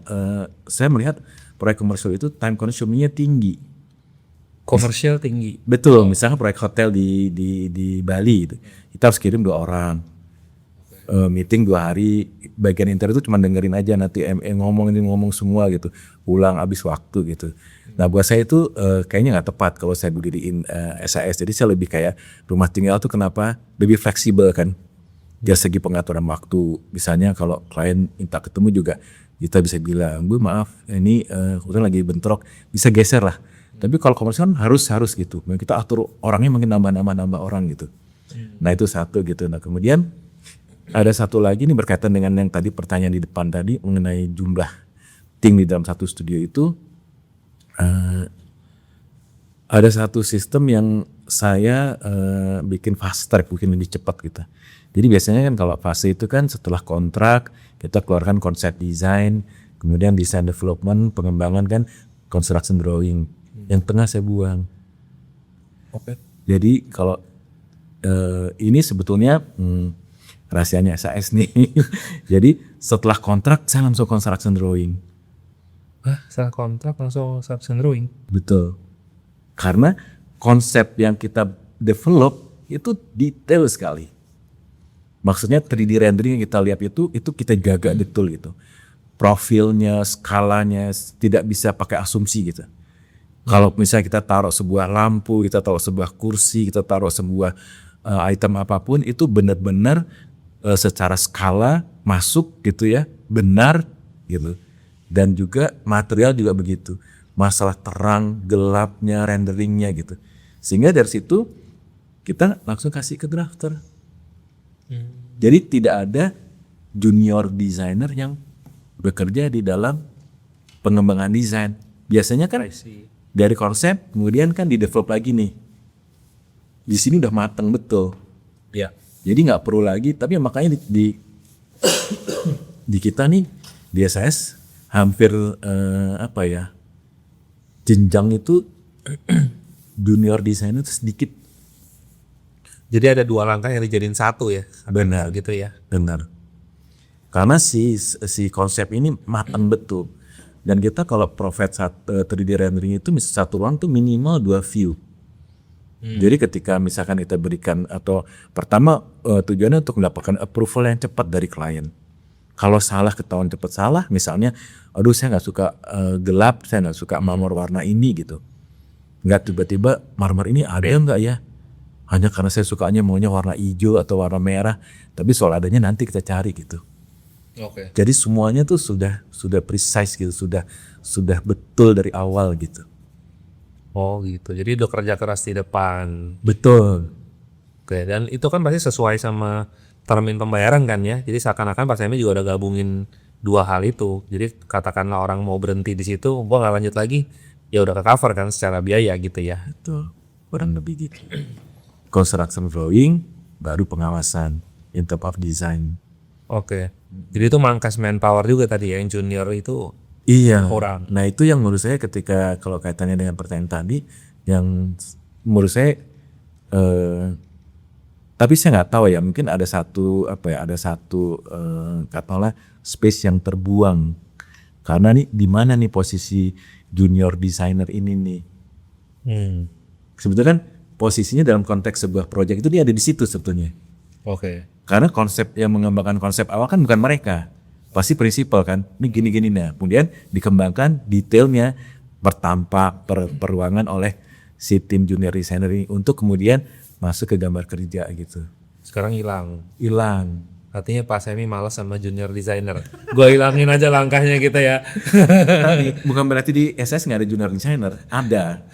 saya melihat proyek komersial itu time consuming-nya tinggi. Komersial tinggi. Betul, misalnya proyek hotel di Bali, kita harus kirim 2 orang. Meeting 2 hari, bagian inter itu cuma dengerin aja nanti ngomong semua gitu, pulang habis waktu gitu. Nah buat saya itu kayaknya nggak tepat kalau saya diriin SAS. Jadi saya lebih kayak rumah tinggal tuh kenapa lebih fleksibel kan, dari segi pengaturan waktu. Misalnya kalau klien minta ketemu juga kita bisa bilang, Bu maaf ini udah lagi bentrok, bisa geser lah. Tapi kalau komersial kan harus gitu, kita atur orangnya mungkin nambah orang gitu. Nah itu satu gitu. Nah kemudian ada satu lagi nih berkaitan dengan yang tadi pertanyaan di depan tadi mengenai jumlah tim di dalam satu studio itu. Ada satu sistem yang saya bikin fast track, bikin lebih cepat gitu. Jadi biasanya kan kalau fase itu kan setelah kontrak kita keluarkan konsep desain, kemudian design development, pengembangan kan construction drawing. Yang tengah saya buang. Oke. Jadi kalau ini sebetulnya rahasianya SAS nih. Jadi setelah kontrak saya langsung construction drawing. Setelah kontrak langsung construction drawing? Betul. Karena konsep yang kita develop itu detail sekali. Maksudnya 3D rendering yang kita lihat itu kita jaga betul gitu. Profilnya, skalanya tidak bisa pakai asumsi gitu. Kalau misalnya kita taruh sebuah lampu, kita taruh sebuah kursi, kita taruh sebuah item apapun itu benar-benar secara skala masuk gitu ya, benar gitu. Dan juga material juga begitu. Masalah terang, gelapnya, renderingnya gitu. Sehingga dari situ kita langsung kasih ke drafter. Jadi tidak ada junior designer yang bekerja di dalam pengembangan desain. Biasanya kan dari konsep kemudian kan di develop lagi nih. Di sini udah matang betul. Ya. Jadi nggak perlu lagi. Tapi makanya di kita nih di SAS hampir jenjang itu junior designer itu sedikit. Jadi ada 2 langkah yang dijadiin 1 ya. Benar gitu ya. Benar. Karena si konsep ini matang betul. Dan kita kalau provide 3D rendering itu satu ruang tuh minimal 2 view. Jadi ketika misalkan kita berikan atau pertama tujuannya untuk mendapatkan approval yang cepat dari klien. Kalau salah ketahuan cepat salah, misalnya, aduh saya nggak suka gelap, saya nggak suka marmer warna ini gitu. Nggak tiba-tiba marmer ini ada nggak ya? Hanya karena saya sukanya maunya warna hijau atau warna merah, tapi soal adanya nanti kita cari gitu. Oke. Jadi semuanya tuh sudah precise gitu, sudah betul dari awal gitu. Oh gitu. Jadi udah kerja keras di depan. Betul. Oke. Dan itu kan pasti sesuai sama termin pembayaran kan ya. Jadi seakan-akan Pak Semi juga udah gabungin 2 hal itu. Jadi katakanlah orang mau berhenti di situ, gua nggak lanjut lagi, ya udah ke cover kan secara biaya gitu ya. Betul. Kurang lebih gitu. Construction drawing, baru pengawasan in terms of design. Oke. Jadi itu mangkas manpower juga tadi ya, yang junior itu. Iya. Kurang. Nah itu yang menurut saya ketika kalau kaitannya dengan pertanyaan tadi, yang menurut saya, tapi saya nggak tahu ya, mungkin ada satu katakanlah space yang terbuang. Karena nih di mana nih posisi junior designer ini nih? Sebetulnya kan posisinya dalam konteks sebuah proyek itu dia ada di situ sebetulnya. Oke. Karena konsep yang mengembangkan konsep awal kan bukan mereka. Pasti prinsipal kan, ini gini-gini. Nah, kemudian dikembangkan detailnya bertampak, peruangan oleh si tim junior designer ini untuk kemudian masuk ke gambar kerja gitu. Sekarang hilang. hilang. Artinya Pak Semi malas sama junior designer. Gua hilangin aja langkahnya kita ya. Tapi bukan berarti di SS nggak ada junior designer, ada.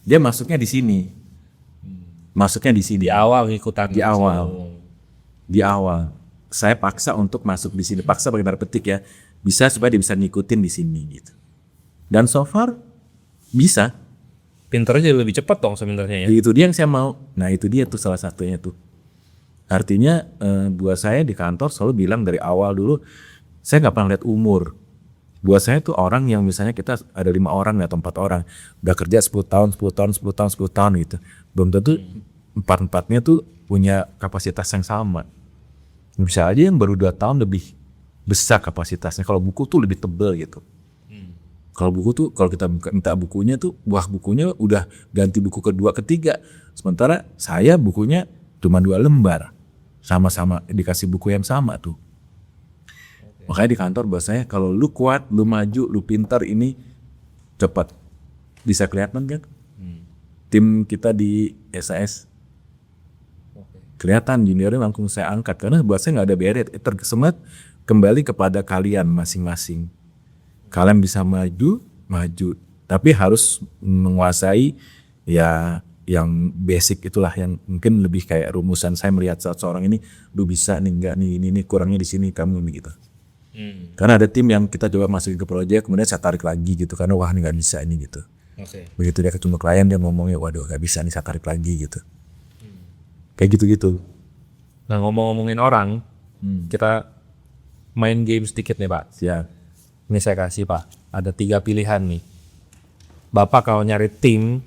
Dia masuknya di sini. Masuknya di sini. Di awal ngikutan. Di awal. Di awal. Saya paksa untuk masuk di sini. Paksa bagi tanda petik ya. Bisa supaya dia bisa ngikutin di sini gitu. Dan so far bisa. Pinter aja lebih cepat dong sebenarnya ya. Itu dia yang saya mau. Nah itu dia tuh salah satunya tuh. Artinya buat saya di kantor selalu bilang dari awal dulu, saya nggak pernah lihat umur. Buat saya tuh orang yang misalnya kita ada 5 orang atau 4 orang, udah kerja 10 tahun, 10 tahun, 10 tahun, 10 tahun gitu. Belum tentu 4-4-nya tuh punya kapasitas yang sama. Bisa aja yang baru 2 tahun lebih besar kapasitasnya. Kalau buku tuh lebih tebal gitu. Kalau buku tuh, kalau kita minta bukunya tuh, wah bukunya udah ganti buku kedua, ketiga. Sementara saya bukunya cuma 2 lembar. Sama-sama dikasih buku yang sama tuh. Makanya di kantor buat saya, kalau lu kuat, lu maju, lu pintar ini cepat. Bisa kelihatan kan? Tim kita di SAS. Kelihatan juniornya langsung saya angkat. Karena buat saya gak ada beret. Semua kembali kepada kalian masing-masing. Kalian bisa maju. Tapi harus menguasai ya yang basic itulah yang mungkin lebih kayak rumusan. Saya melihat seorang ini, lu bisa nih, enggak nih, ini kurangnya di sini, kamu gitu. Karena ada tim yang kita coba masukin ke proyek, kemudian saya tarik lagi gitu, karena wah ini nggak bisa ini gitu. Begitu dia ketemu klien, dia ngomongnya, waduh nggak bisa nih, saya tarik lagi gitu. Kayak gitu-gitu. Nah ngomong-ngomongin orang, kita main game sedikit nih Pak. Siap. Ini saya kasih Pak, ada 3 pilihan nih. Bapak kalau nyari tim,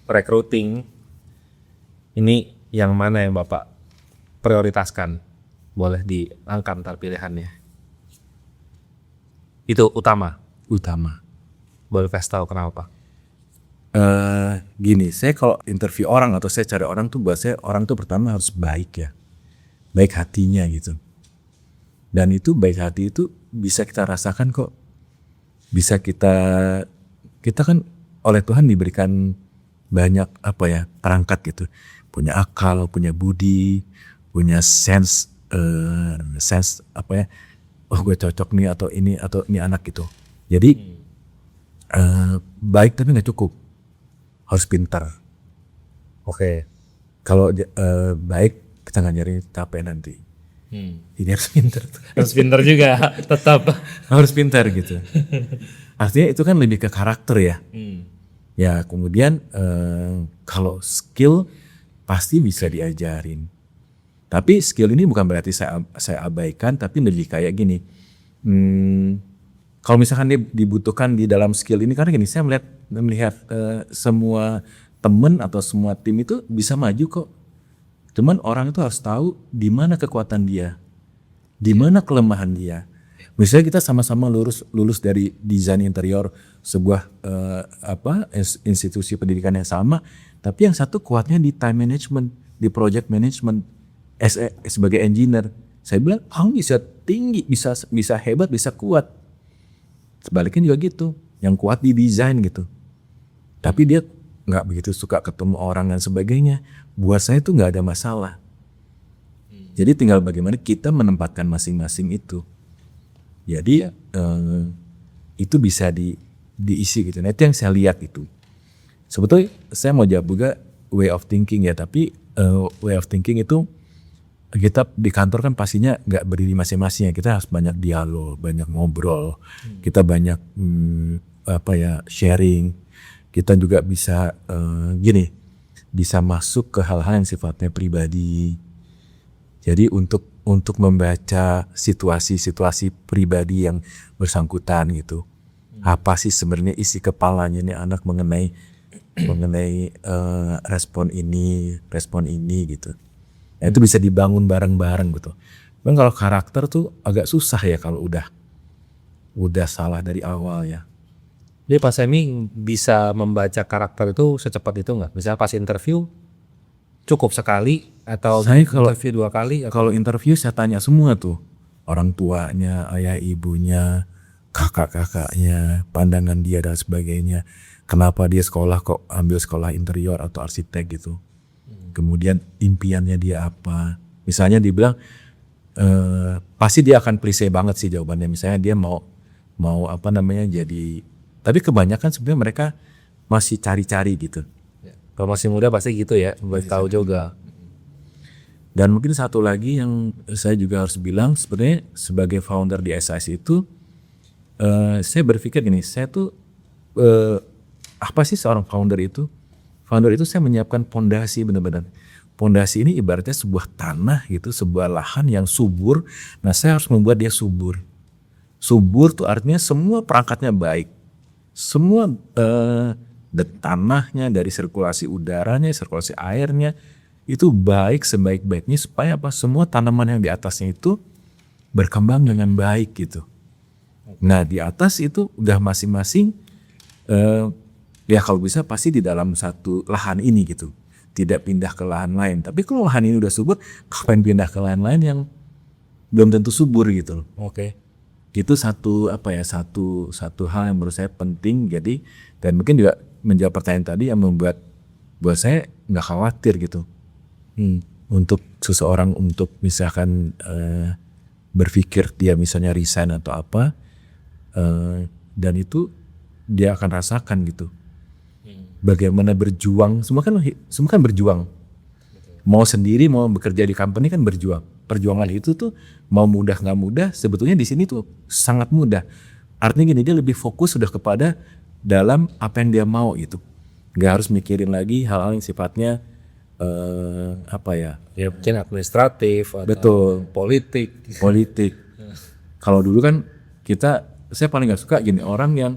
recruiting, ini yang mana yang Bapak prioritaskan? Boleh diangkat ntar pilihannya. Itu utama. Boleh kasih tahu kenapa Pak? Gini, saya kalau interview orang atau saya cari orang tuh, buat saya orang tuh pertama harus baik ya. Baik hatinya gitu. Dan itu baik hati itu bisa kita rasakan kok. Bisa kita kan oleh Tuhan diberikan banyak perangkat gitu, punya akal, punya budi, punya sense oh gue cocok nih atau ini anak gitu. Jadi baik tapi nggak cukup, harus pintar. Oke. Kalau baik kita nggak nyari capek nanti. Ini harus pintar. Harus pintar juga, tetap. Harus pintar gitu. Artinya itu kan lebih ke karakter ya. Ya kemudian kalau skill pasti bisa diajarin. Tapi skill ini bukan berarti saya abaikan, tapi lebih kayak gini. Kalau misalkan dia dibutuhkan di dalam skill ini, karena gini saya melihat semua temen atau semua tim itu bisa maju kok. Cuman orang itu harus tahu di mana kekuatan dia, di mana kelemahan dia. Misalnya kita sama-sama lulus dari desain interior sebuah institusi pendidikan yang sama, tapi yang satu kuatnya di time management, di project management, sebagai engineer. Saya bilang, kamu bisa tinggi, bisa hebat, bisa kuat. Sebaliknya juga gitu, yang kuat di desain gitu. Tapi dia nggak begitu suka ketemu orang dan sebagainya. Buat saya itu nggak ada masalah. Jadi tinggal bagaimana kita menempatkan masing-masing itu. Jadi itu bisa diisi gitu. Nah itu yang saya lihat itu. Sebetulnya saya mau jawab juga way of thinking ya, tapi way of thinking itu kita di kantor kan pastinya nggak berdiri masing-masing ya. Kita harus banyak dialog, banyak ngobrol, kita banyak sharing. Kita juga bisa bisa masuk ke hal-hal yang sifatnya pribadi. Jadi untuk membaca situasi-situasi pribadi yang bersangkutan gitu. Apa sih sebenarnya isi kepalanya nih anak mengenai respon ini gitu. Nah, itu bisa dibangun bareng-bareng gitu. Memang kalau karakter tuh agak susah ya kalau udah salah dari awal ya. Jadi Pak Semi bisa membaca karakter itu secepat itu nggak? Misalnya pas interview cukup sekali atau interview 2 kali? Kalau interview saya tanya semua tuh, orang tuanya, ayah ibunya, kakak-kakaknya, pandangan dia dan sebagainya. Kenapa dia ambil sekolah interior atau arsitek gitu. Kemudian impiannya dia apa. Misalnya dibilang pasti dia akan klise banget sih jawabannya. Misalnya dia mau apa namanya jadi, tapi kebanyakan sebenarnya mereka masih cari-cari gitu. Kalau masih muda pasti gitu ya, buat tahu juga. Dan mungkin satu lagi yang saya juga harus bilang, sebenarnya sebagai founder di SAS itu, saya berpikir gini, saya tuh apa sih seorang founder itu? Founder itu saya menyiapkan pondasi benar-benar. Pondasi ini ibaratnya sebuah tanah gitu, sebuah lahan yang subur. Nah, saya harus membuat dia subur. Subur tuh artinya semua perangkatnya baik. Semua tanahnya, dari sirkulasi udaranya, sirkulasi airnya, itu baik sebaik-baiknya supaya apa? Semua tanaman yang di atasnya itu berkembang dengan baik gitu. Nah, di atas itu udah masing-masing ya kalau bisa pasti di dalam satu lahan ini gitu. Tidak pindah ke lahan lain. Tapi kalau lahan ini udah subur, kapan pindah ke lahan lain yang belum tentu subur gitu loh. Oke. Itu satu hal yang menurut saya penting. Jadi, dan mungkin juga menjawab pertanyaan tadi yang membuat buat saya nggak khawatir gitu. Untuk seseorang untuk misalkan berpikir dia misalnya resign atau apa, dan itu dia akan rasakan gitu. Bagaimana berjuang, semua kan berjuang. Mau sendiri mau bekerja di company kan berjuang. Perjuangan itu tuh mau mudah nggak mudah, sebetulnya di sini tuh sangat mudah. Artinya gini, dia lebih fokus sudah kepada dalam apa yang dia mau gitu. Nggak harus mikirin lagi hal-hal yang sifatnya Ya mungkin administratif atau betul, politik. Kalau dulu kan saya paling nggak suka gini, orang yang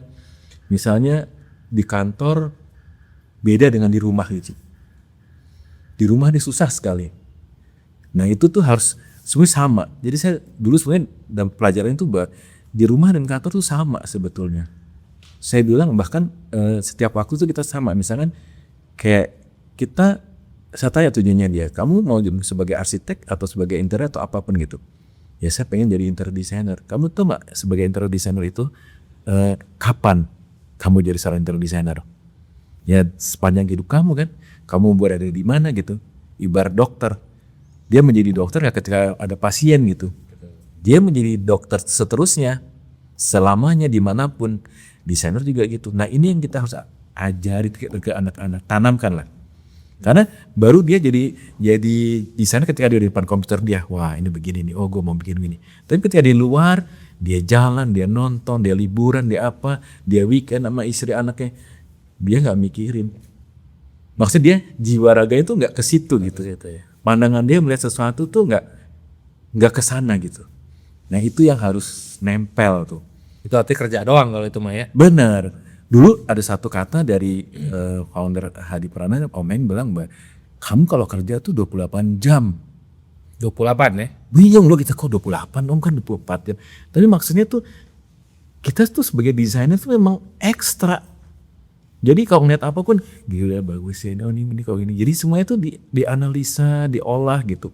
misalnya di kantor beda dengan di rumah gitu. Di rumah dia susah sekali. Nah itu tuh harus semuanya sama. Jadi saya dulu sebenarnya dalam pelajaran itu di rumah dan kantor tuh sama sebetulnya. Saya bilang bahkan setiap waktu tuh kita sama. Misalkan kayak saya tanya tujuannya dia, kamu mau jadi sebagai arsitek atau sebagai interior atau apapun gitu. Ya saya pengen jadi interior designer. Kamu tuh nggak sebagai interior designer itu kapan kamu jadi seorang interior designer? Ya sepanjang hidup kamu kan. Kamu berada di mana gitu. Ibarat dokter. Dia menjadi dokter ya ketika ada pasien gitu. Dia menjadi dokter seterusnya. Selamanya dimanapun. Desainer juga gitu. Nah ini yang kita harus ajari ke anak-anak. Tanamkan lah. Karena baru dia jadi desainer ketika dia di depan komputer dia. Wah ini begini nih. Oh gue mau bikin begini. Tapi ketika di luar. Dia jalan, dia nonton, dia liburan, dia apa. Dia weekend sama istri anaknya. Dia gak mikirin. Maksudnya dia jiwa raganya tuh gak ke situ gitu. Pandangan dia melihat sesuatu tuh gak ke sana gitu. Nah itu yang harus nempel tuh. Itu artinya kerja doang kalau itu mah ya. Bener. Dulu ada satu kata dari founder Hadi Pranana, Om Eng bilang bahwa kamu kalau kerja tuh 28 jam. 28 ya? Bingung loh kita kok 28, Om kan 24 jam. Tapi maksudnya tuh kita tuh sebagai desainer tuh memang ekstra. Jadi kalau ngeliat apapun, gila bagus ya, oh ini kok gini. Jadi semuanya tuh dianalisa, diolah gitu.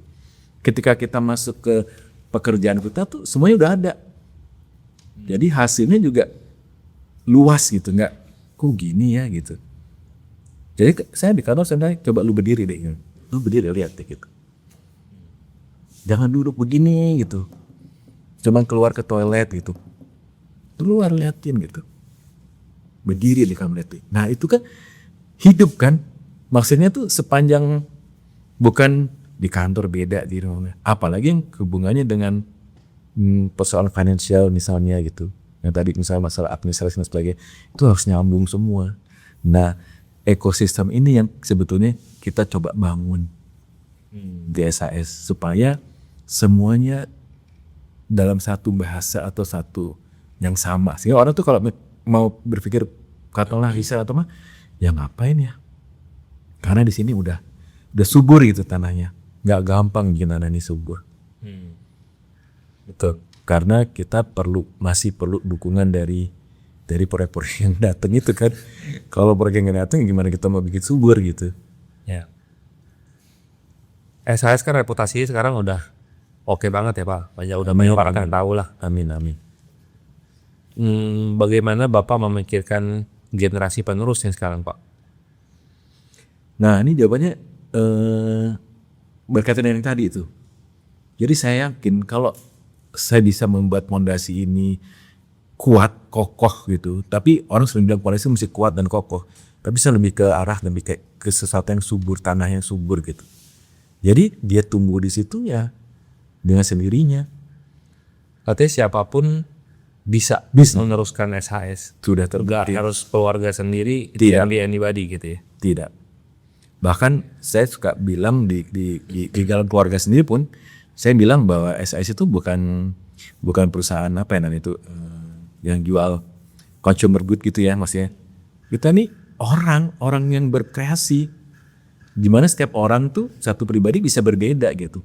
Ketika kita masuk ke pekerjaan kita tuh semuanya udah ada. Jadi hasilnya juga luas gitu, nggak kok gini ya gitu. Jadi saya di kantor saya bilang, coba lu berdiri deh, lu berdiri lihat deh gitu. Jangan duduk begini gitu. Cuman keluar ke toilet gitu. Keluar liatin gitu. Berdiri di kamar itu. Nah itu kan hidup kan. Maksudnya tuh sepanjang bukan di kantor beda di rumah. Apalagi yang hubungannya dengan persoalan finansial misalnya gitu. Yang tadi misalnya masalah administrasi dan sebagainya. Itu harus nyambung semua. Nah ekosistem ini yang sebetulnya kita coba bangun di SAS. Supaya semuanya dalam satu bahasa atau satu yang sama. Sehingga orang tuh kalau mau berpikir katakanlah riset atau mah ya ngapain ya, karena di sini udah subur gitu tanahnya, nggak gampang bikin tanah ini subur. Betul, karena kita masih perlu dukungan dari proyek-proyek yang datang itu kan. Kalau proyek yang datang gimana kita mau bikin subur gitu ya. SAS kan reputasinya sekarang udah oke banget ya Pak, udah banyak orang tahu lah. Amin. Bagaimana Bapak memikirkan generasi penerusnya sekarang Pak? Nah ini jawabannya berkaitan dengan yang tadi itu. Jadi saya yakin kalau saya bisa membuat fondasi ini kuat, kokoh gitu. Tapi orang sering bilang fondasi mesti kuat dan kokoh. Tapi saya lebih ke arah lebih kayak ke sesuatu yang subur, tanah yang subur gitu. Jadi dia tumbuh di situ ya dengan sendirinya. Artinya siapapun bisa meneruskan SHS. Sudah Nggak terbukti. harus keluarga sendiri, it Tidak. can be anybody gitu ya. Tidak. Bahkan saya suka bilang di dalam keluarga sendiri pun saya bilang bahwa SIS itu bukan perusahaan apa ya namanya itu yang jual consumer good gitu ya maksudnya. Kita nih orang yang berkreasi. Di mana setiap orang tuh satu pribadi bisa berbeda gitu.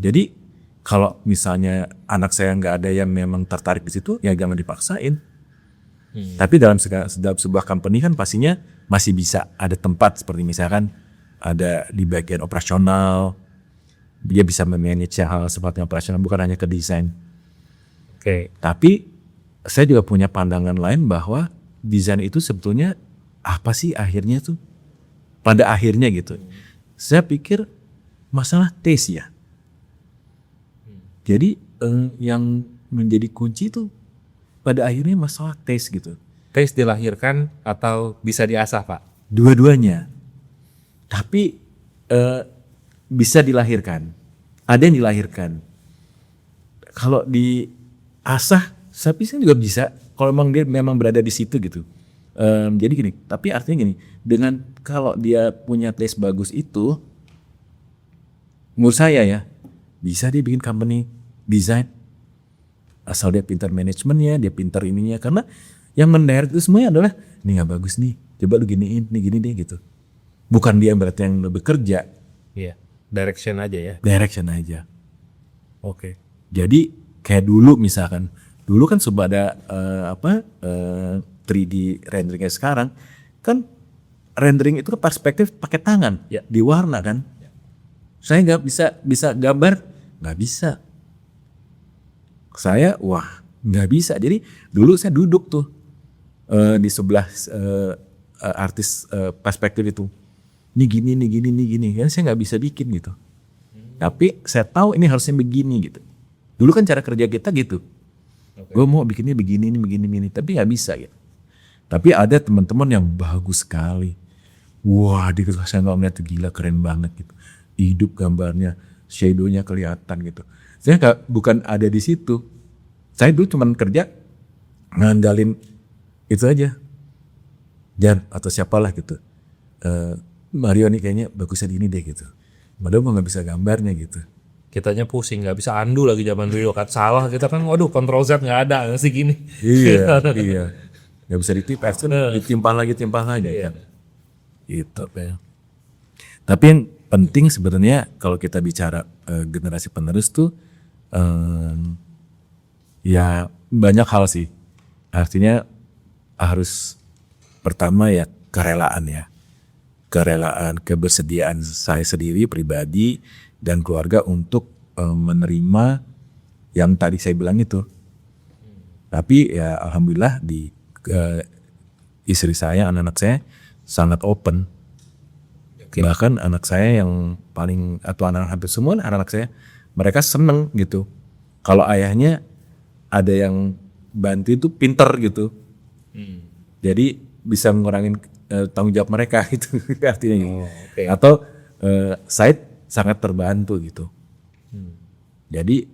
Jadi kalau misalnya anak saya nggak ada yang memang tertarik di situ ya jangan dipaksain. Tapi dalam sebuah company kan pastinya masih bisa ada tempat seperti misalkan ada di bagian operasional, dia bisa memanage hal seperti operasional bukan hanya ke desain. Oke. Tapi saya juga punya pandangan lain bahwa desain itu sebetulnya apa sih akhirnya tuh? Pada akhirnya gitu. Saya pikir masalah taste ya. Jadi yang menjadi kunci itu pada akhirnya masalah taste gitu. Taste dilahirkan atau bisa diasah, Pak? Dua-duanya. Tapi bisa dilahirkan. Ada yang dilahirkan. Kalau diasah, saya pikir juga bisa. Kalau memang dia memang berada di situ gitu. Jadi gini, tapi artinya gini, dengan kalau dia punya taste bagus itu, menurut saya ya, bisa dia bikin company design. Asal dia pintar manajemennya, dia pintar ininya. Karena yang mendirect itu semuanya adalah, ini gak bagus nih, coba lu giniin, nih gini deh gitu. Bukan dia berarti yang lebih kerja. Iya. Direction aja ya. Direction aja. Oke. Jadi kayak dulu misalkan, dulu kan sudah ada 3D renderingnya sekarang, kan rendering itu kan perspektif pakai tangan, Ya. diwarna kan. Saya nggak bisa gambar, nggak bisa. Saya nggak bisa. Jadi dulu saya duduk tuh di sebelah artis perspektif itu. Ini gini. Kan saya nggak bisa bikin gitu. Tapi saya tahu ini harusnya begini gitu. Dulu kan cara kerja kita gitu. Gue mau bikinnya begini. Tapi nggak bisa gitu. Tapi ada teman-teman yang bagus sekali. Wah, saya nggak melihat gila keren banget gitu. Hidup gambarnya, shadownya kelihatan gitu. Saya bukan ada di situ. Saya dulu cuma kerja ngandalin itu aja. Jan atau siapalah gitu. Mario nih kayaknya bagusnya di ini deh gitu. Padahal mau nggak bisa gambarnya gitu. Kitanya pusing, nggak bisa undo lagi zaman dulu kan. Salah kita kan, waduh Ctrl Z nggak ada sih gini. Iya. Nggak bisa ditipas kan, ditimpah lagi kan. Gitu ya. Tapi yang penting sebenarnya kalau kita bicara generasi penerus tuh ya banyak hal sih. Artinya harus pertama ya kerelaan ya. Kerelaan, kebersediaan saya sendiri pribadi dan keluarga untuk menerima yang tadi saya bilang itu. Tapi ya alhamdulillah di istri saya, anak-anak saya sangat open. Bahkan anak saya yang paling atau anak-anak hampir semua anak-anak saya mereka seneng gitu. Kalau ayahnya ada yang bantu itu pinter gitu. Jadi bisa ngurangin tanggung jawab mereka gitu artinya gitu. Okay. Atau saya sangat terbantu gitu. Jadi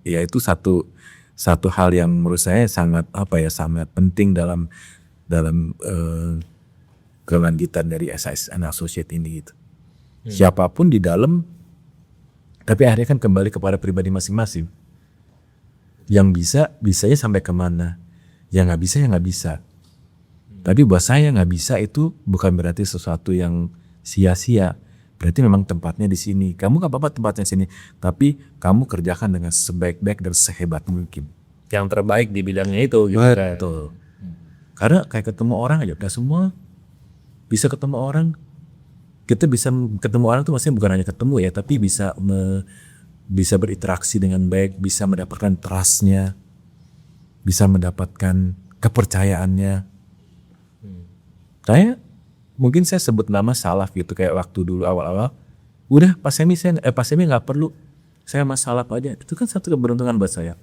ya itu satu hal yang menurut saya sangat sangat penting dalam kelanjutan dari SIS and Associate ini gitu. Siapapun di dalam, tapi akhirnya kan kembali kepada pribadi masing-masing. Yang bisanya sampai kemana? Yang nggak bisa ya nggak bisa. Tapi buat saya nggak bisa itu bukan berarti sesuatu yang sia-sia. Berarti memang tempatnya di sini. Kamu nggak apa-apa tempatnya di sini, tapi kamu kerjakan dengan sebaik-baik dan sehebat mungkin. Yang terbaik di bidangnya itu gitu. Betul. Karena kayak ketemu orang aja, gak semua bisa ketemu orang. Kita bisa ketemu orang tuh maksudnya bukan hanya ketemu ya, tapi bisa berinteraksi dengan baik, bisa mendapatkan trust-nya, bisa mendapatkan kepercayaannya. Mungkin saya sebut nama salah gitu kayak waktu dulu awal-awal. Udah Pak Semi nggak perlu saya masalah aja, itu kan satu keberuntungan buat saya.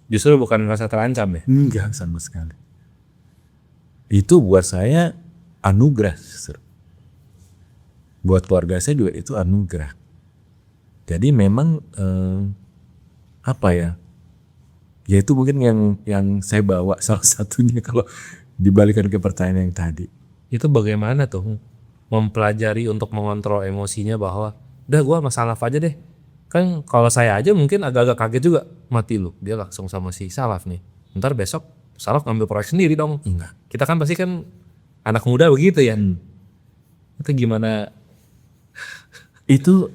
Justru bukan merasa terancam ya. Enggak sama sekali. Itu buat saya anugerah justru. Buat keluarga saya juga itu anugerah. Jadi memang apa ya? Ya itu mungkin yang saya bawa salah satunya kalau dibalikan ke pertanyaan yang tadi. Itu bagaimana tuh mempelajari untuk mengontrol emosinya bahwa udah gue sama Salaf aja deh. Kan kalau saya aja mungkin agak-agak kaget juga, mati lu, dia langsung sama si Salaf nih. Ntar besok Salaf ngambil proyek sendiri dong. Enggak. Kita kan pasti kan anak muda begitu ya. Itu gimana? Itu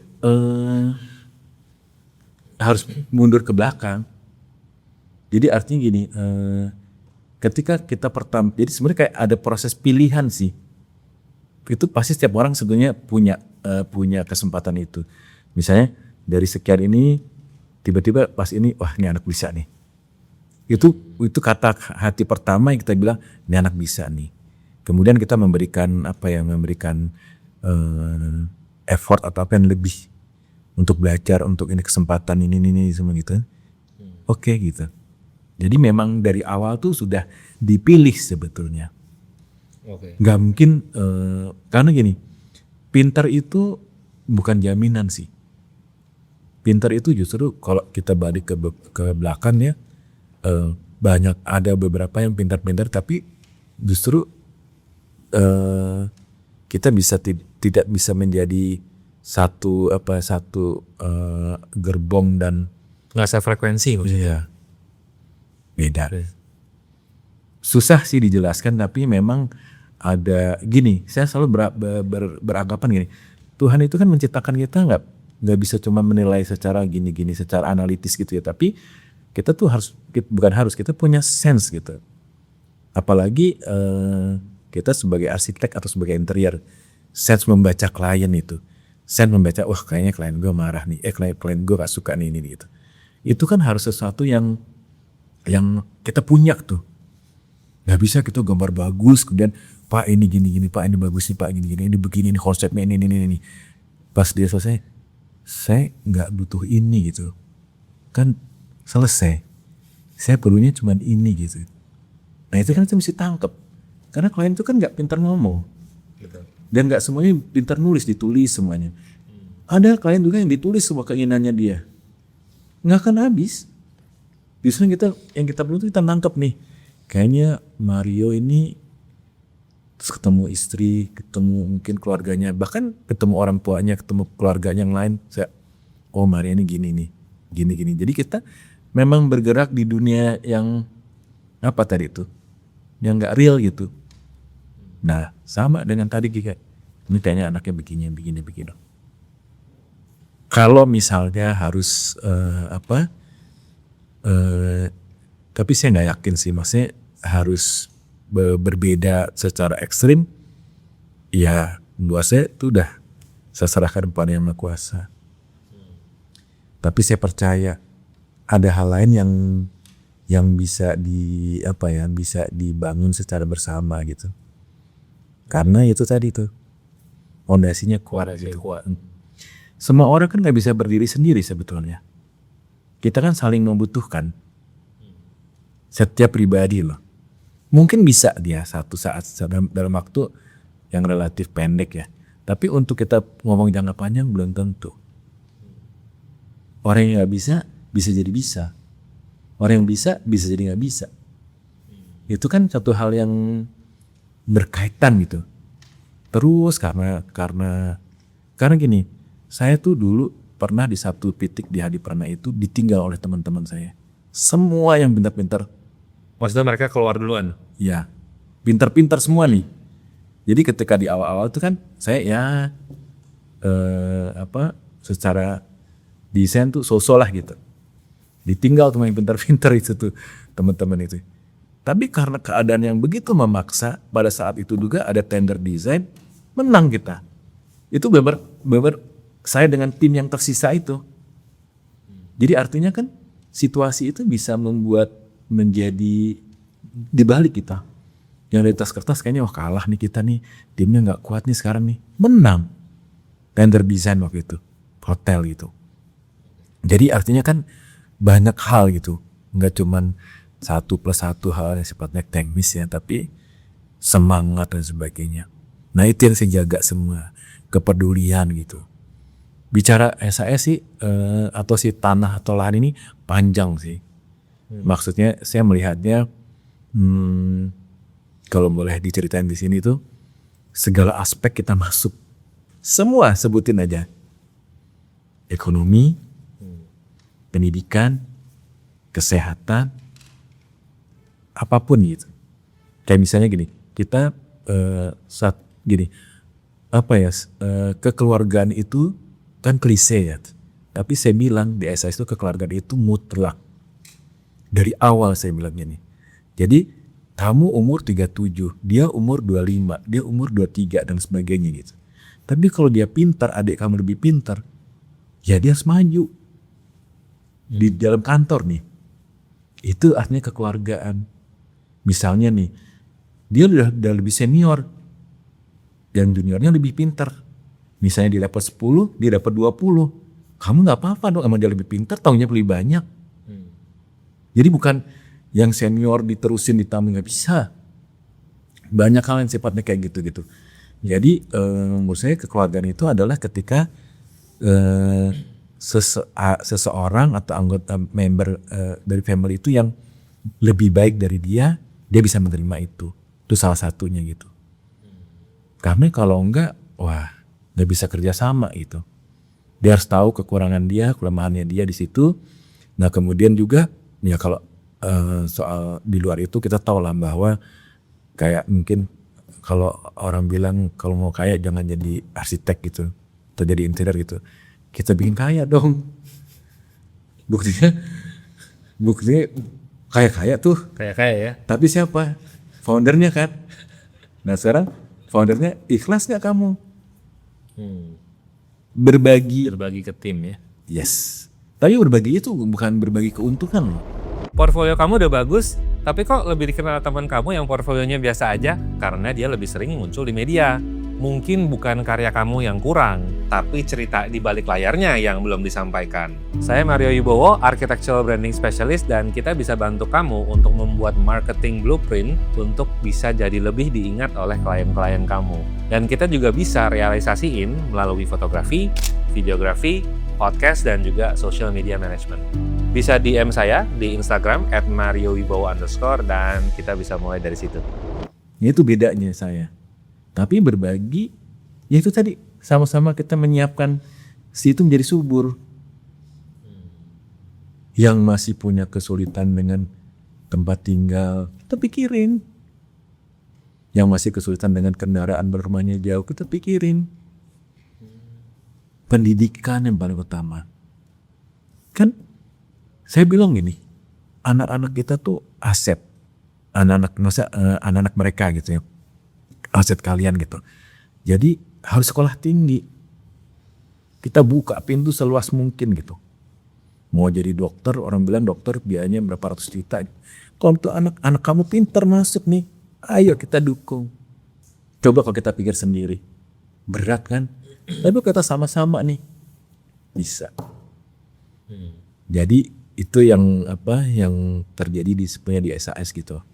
harus mundur ke belakang. Jadi artinya gini, ketika kita pertama, jadi sebenarnya kayak ada proses pilihan sih. Itu pasti setiap orang sebetulnya punya kesempatan itu. Misalnya dari sekian ini tiba-tiba pas ini wah ini anak bisa nih. Itu kata hati pertama yang kita bilang ini anak bisa nih. Kemudian kita memberikan effort atau apa yang lebih untuk belajar, untuk ini kesempatan ini semua gitu. Oke gitu. Jadi memang dari awal tuh sudah dipilih sebetulnya. Oke. Gak mungkin karena gini, pintar itu bukan jaminan sih. Pintar itu justru kalau kita balik ke belakang ya, banyak ada beberapa yang pintar-pintar tapi justru kita tidak bisa menjadi satu gerbong dan Nggak sefrekuensi maksudnya. iya beda. Susah sih dijelaskan tapi memang ada gini, saya selalu beranggapan gini, Tuhan itu kan menciptakan kita nggak bisa cuma menilai secara gini-gini secara analitis gitu ya, tapi kita tuh kita punya sense gitu. Apalagi kita sebagai arsitek atau sebagai interior, sense membaca klien itu, sense membaca wah kayaknya klien gue marah nih, klien gue gak suka nih ini gitu. Itu kan harus sesuatu yang kita punya tuh. Gak bisa kita gambar bagus kemudian Pak ini gini-gini, Pak ini bagus nih, Pak gini-gini, ini begini, ini konsepnya ini. Pas dia selesai, saya nggak butuh ini gitu. Kan selesai. Saya perlunya cuma ini gitu. Nah itu kan kita mesti tangkep. Karena klien itu kan nggak pintar ngomong. Dan nggak semuanya pintar nulis, ditulis semuanya. Ada klien juga yang ditulis semua keinginannya dia. Nggak akan habis. Justru yang kita perlu itu kita nangkep nih. Kayaknya Mario ini terus ketemu istri, ketemu mungkin keluarganya, bahkan ketemu orang tuanya, ketemu keluarganya yang lain. Oh Mario ini gini nih, gini. Jadi kita memang bergerak di dunia yang apa tadi itu, yang nggak real gitu. Nah sama dengan tadi kayak ini kayaknya anaknya begini. Kalau misalnya harus tapi saya nggak yakin sih, maksudnya harus berbeda secara ekstrim. Ya menurut saya itu udah saya serahkan kepada Yang Maha Kuasa. Tapi saya percaya ada hal lain yang bisa bisa dibangun secara bersama gitu. Karena itu tadi tuh fondasinya kuat. Semua orang kan nggak bisa berdiri sendiri sebetulnya. Kita kan saling membutuhkan. Setiap pribadi loh. Mungkin bisa dia satu saat dalam waktu yang relatif pendek ya. Tapi untuk kita ngomong jangka panjang belum tentu. Orang yang nggak bisa jadi bisa. Orang yang bisa jadi nggak bisa. Itu kan satu hal yang berkaitan gitu. Terus karena gini, saya tuh dulu pernah di satu titik di Hadipurna itu ditinggal oleh teman-teman saya. Semua yang pintar-pintar. Maksudnya mereka keluar duluan? Ya, pintar-pintar semua nih. Jadi ketika di awal-awal itu kan saya secara desain tuh so-so lah gitu. Ditinggal teman yang pintar-pintar itu tuh teman-teman itu. Tapi karena keadaan yang begitu memaksa, pada saat itu juga ada tender desain, menang kita. Itu benar saya dengan tim yang tersisa itu. Jadi artinya kan situasi itu bisa membuat menjadi dibalik kita. Yang dari atas kertas kayaknya wah kalah nih kita nih, timnya nggak kuat nih sekarang nih, menang tender desain waktu itu hotel gitu. Jadi artinya kan banyak hal gitu, nggak cuman 1+1 hal yang sifatnya teknis ya, tapi semangat dan sebagainya. Nah itu yang saya jaga semua, kepedulian gitu. Bicara SAS sih atau si tanah atau lahan ini panjang sih. Maksudnya saya melihatnya kalau boleh diceritain di sini tuh segala aspek kita masuk. Semua sebutin aja. Ekonomi, pendidikan, kesehatan, apapun gitu. Kayak misalnya gini, kita saat gini, kekeluargaan itu kan klise ya. Tapi saya bilang di SAS itu kekeluargaan itu mutlak. Dari awal saya bilangnya nih. Jadi kamu umur 37, dia umur 25, dia umur 23 dan sebagainya gitu. Tapi kalau dia pintar, adik kamu lebih pintar, ya dia harus maju. Di dalam kantor nih. Itu artinya kekeluargaan. Misalnya nih, dia udah lebih senior dan juniornya lebih pintar. Misalnya di level 10, dia dapat 20. Kamu gak apa-apa dong, emang dia lebih pintar, taunya lebih banyak. Jadi bukan yang senior diterusin ditambah, gak bisa. Banyak hal yang sifatnya kayak gitu-gitu. Jadi menurut saya kekeluargaan itu adalah ketika seseorang atau anggota member dari family itu yang lebih baik dari dia bisa menerima itu. Itu salah satunya gitu. Karena kalau enggak, wah gak bisa kerjasama gitu. Dia harus tahu kekurangan dia, kelemahannya dia di situ. Nah kemudian juga, ya kalau soal di luar itu kita tahu lah bahwa kayak mungkin kalau orang bilang kalau mau kaya jangan jadi arsitek gitu atau jadi interior gitu. Kita bikin kaya dong. Buktinya kaya tuh. Kaya ya. Tapi siapa? Foundernya kan. Nah sekarang foundernya ikhlas gak kamu? Berbagi ke tim ya. Yes. Tapi berbagi itu bukan berbagi keuntungan loh. Portfolio kamu udah bagus, tapi kok lebih dikenal teman kamu yang portfolionya biasa aja? Karena dia lebih sering muncul di media. Mungkin bukan karya kamu yang kurang, tapi cerita di balik layarnya yang belum disampaikan. Saya Mario Wibowo, Architectural Branding Specialist, dan kita bisa bantu kamu untuk membuat marketing blueprint untuk bisa jadi lebih diingat oleh klien-klien kamu. Dan kita juga bisa realisasiin melalui fotografi, videografi, podcast, dan juga social media management. Bisa DM saya di Instagram @mariowibowo_ dan kita bisa mulai dari situ. Itu bedanya saya. Tapi berbagi, ya itu tadi sama-sama kita menyiapkan si itu menjadi subur. Yang masih punya kesulitan dengan tempat tinggal, kita pikirin. Yang masih kesulitan dengan kendaraan berumahnya jauh, kita pikirin. Pendidikan yang paling utama. Kan saya bilang gini, anak-anak kita tuh aset. Anak-anak mereka gitu ya. Aset kalian gitu. Jadi harus sekolah tinggi. Kita buka pintu seluas mungkin gitu. Mau jadi dokter, orang bilang dokter biayanya berapa ratus juta. Kalau tuh anak kamu pintar masuk nih, ayo kita dukung. Coba kalau kita pikir sendiri. Berat kan? Tapi kita sama-sama nih. Bisa. Jadi itu yang terjadi sebenarnya di SAS gitu.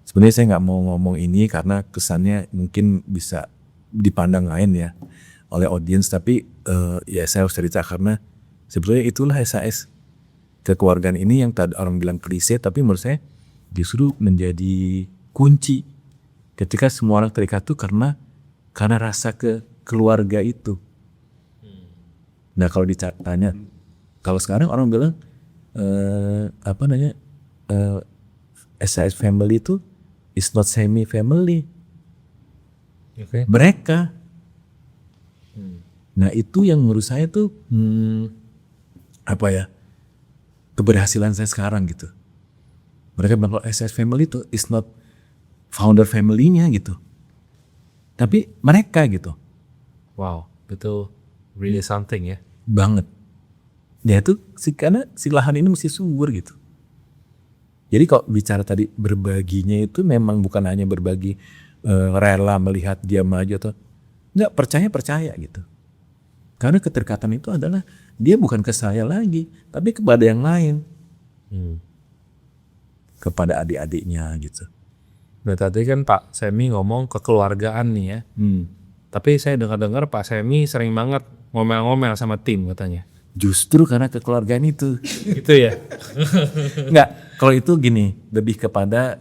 Sebenarnya saya nggak mau ngomong ini karena kesannya mungkin bisa dipandang lain ya oleh audiens, tapi ya saya harus cerita karena sebetulnya itulah SAS. Kekeluargaan ini yang tadi orang bilang klise, tapi menurut saya justru menjadi kunci ketika semua orang terikat tuh karena rasa keluarga itu. Nah kalau ditanya, kalau sekarang orang bilang SAS family itu is not semi family. Okay. Mereka. Nah itu yang menurut saya tuh keberhasilan saya sekarang gitu. Mereka bilang kalau SAS family itu is not founder family-nya gitu. Tapi mereka gitu. Wow, itu really something ya. Banget. Ya itu karena si lahan ini mesti subur gitu. Jadi kalau bicara tadi berbaginya itu memang bukan hanya berbagi rela melihat dia maju atau enggak, percaya gitu. Karena keterikatan itu adalah dia bukan ke saya lagi, tapi kepada yang lain, kepada adik-adiknya gitu. Nah tadi kan Pak Semi ngomong kekeluargaan nih ya. Tapi saya dengar-dengar Pak Semi sering banget ngomel-ngomel sama tim katanya. Justru karena kekeluargaan itu. Gitu ya? Enggak, kalau itu gini, lebih kepada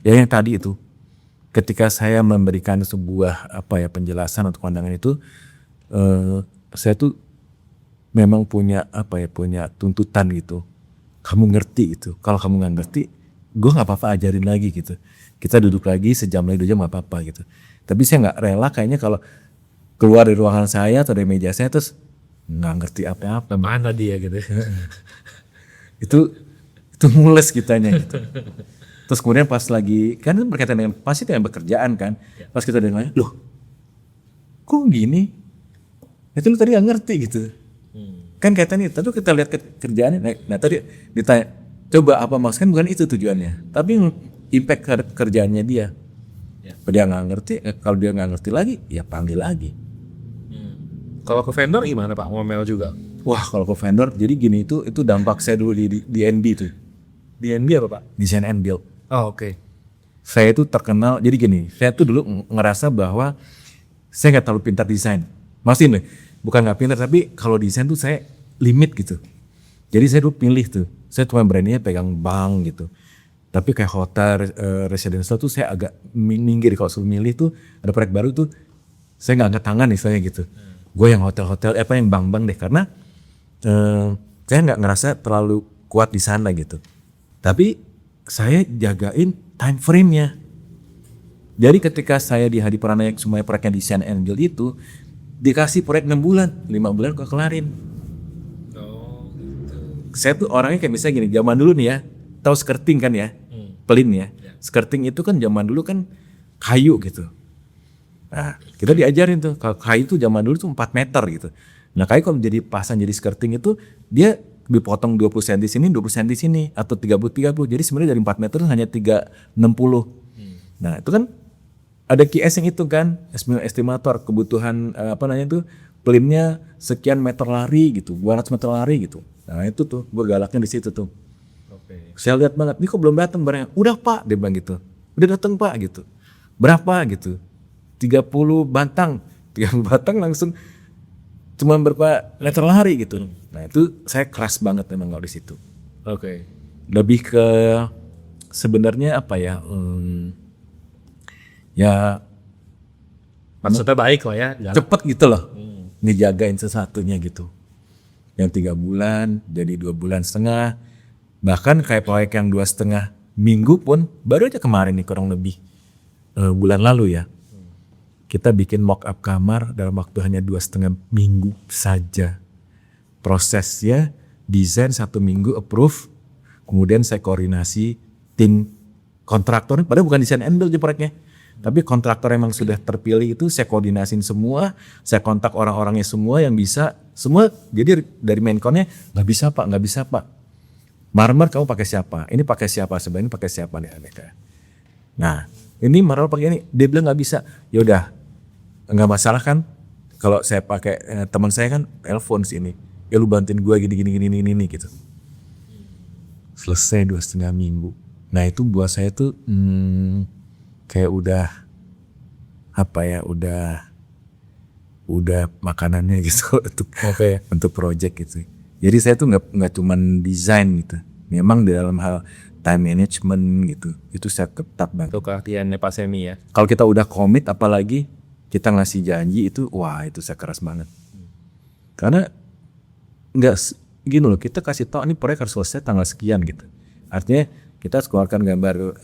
ya yang tadi itu. Ketika saya memberikan sebuah penjelasan atau pandangan itu, saya tuh memang punya punya tuntutan gitu. Kamu ngerti itu. Kalau kamu nggak ngerti, gue nggak apa-apa ajarin lagi gitu. Kita duduk lagi sejam lagi 2 jam nggak apa-apa gitu. Tapi saya nggak rela kayaknya kalau keluar dari ruangan saya atau dari meja saya terus nggak ngerti apa-apa. Mana dia gitu. itu mules kitanya gitu. Terus kemudian pas lagi kan itu berkaitan dengan pasti dengan pekerjaan kan. Pas kita dengar, loh kok gini? Itu lu tadi nggak ngerti gitu. Kan kaitannya tadi kita lihat kerjaannya. Nah tadi ditanya, coba apa maksudnya, bukan itu tujuannya. Tapi impact terhadap kerjaannya dia. Dia nggak ngerti, kalau dia nggak ngerti lagi, ya panggil lagi. Kalau ke vendor gimana Pak? Ngomel juga? Wah kalau ke vendor, jadi gini itu dampak saya dulu di NB tuh. Di NB apa Pak? Design and Build. Oh oke. Saya itu terkenal, jadi gini, saya tuh dulu ngerasa bahwa saya nggak terlalu pintar desain. Maksudnya bukan nggak pintar, tapi kalau desain tuh saya limit gitu. Jadi saya dulu pilih tuh, saya cuma beraninya pegang bank gitu. Tapi kayak hotel, residential tuh saya agak minggir. Kalau suruh milih tuh, ada proyek baru tuh, saya nggak angkat tangan misalnya gitu. Gue yang hotel-hotel, yang bank-bank deh, karena saya nggak ngerasa terlalu kuat di sana gitu. Tapi saya jagain time frame-nya. Jadi ketika saya di Hadi Pranaya semuanya proyeknya design and build itu, dikasih proyek 6 bulan, 5 bulan kok kelarin. Oh gitu. Saya tuh orangnya kayak misalnya gini, zaman dulu nih ya, tahu skirting kan ya, pelin ya. Skirting itu kan zaman dulu kan kayu gitu. Nah kita diajarin tuh, kalau kayu tuh zaman dulu tuh 4 meter gitu. Nah kayu kalau jadi pasang jadi skirting itu, dia dipotong 20 cm sini, 20 cm sini, atau 30. Jadi sebenarnya dari 4 meter hanya 360. Nah itu kan ada QS yang itu kan, estimator kebutuhan pelinnya sekian meter lari gitu, 200 meter lari gitu. Nah itu tuh gue galaknya di situ tuh. Saya lihat banget, ini kok belum datang barangnya. Udah Pak, dia bilang gitu. Udah datang Pak gitu. Berapa gitu? 30 batang. 30 batang langsung cuma berapa meter lari gitu. Nah itu saya keras banget memang kalau di situ. Oke. Lebih ke sebenarnya ya Maksudnya baik lah ya. cepet gitu loh. Dijagain sesatunya gitu. Yang 3 bulan jadi 2,5 bulan. Bahkan kayak proyek yang 2,5 minggu pun baru aja kemarin nih kurang lebih bulan lalu ya. Kita bikin mock up kamar dalam waktu hanya 2,5 minggu saja. Prosesnya desain 1 minggu approve, kemudian saya koordinasi tim kontraktor, padahal bukan desain and build proyeknya. Tapi kontraktor emang sudah terpilih itu saya koordinasin semua, saya kontak orang-orangnya semua yang bisa, semua jadi dari mainconnya nggak bisa pak. Marmer kamu pakai siapa? Ini pakai siapa? Sebenarnya pakai siapa nih mereka? Nah ini marmer pakai ini, dia bilang nggak bisa. Yaudah nggak masalah kan? Kalau saya pakai teman saya kan telepon sini, ya lu bantuin gue gini gitu. Selesai 2,5 minggu. Nah itu buat saya tuh kayak udah makanannya gitu untuk project gitu. Jadi saya tuh nggak cuman desain gitu, memang di dalam hal time management gitu, itu saya ketat banget. Itu keahliannya Pak Semi ya. Kalau kita udah komit, apalagi kita ngasih janji itu, wah itu saya keras banget. Karena nggak gini loh, kita kasih tahu ini proyek harus selesai tanggal sekian gitu. Artinya kita harus keluarkan gambar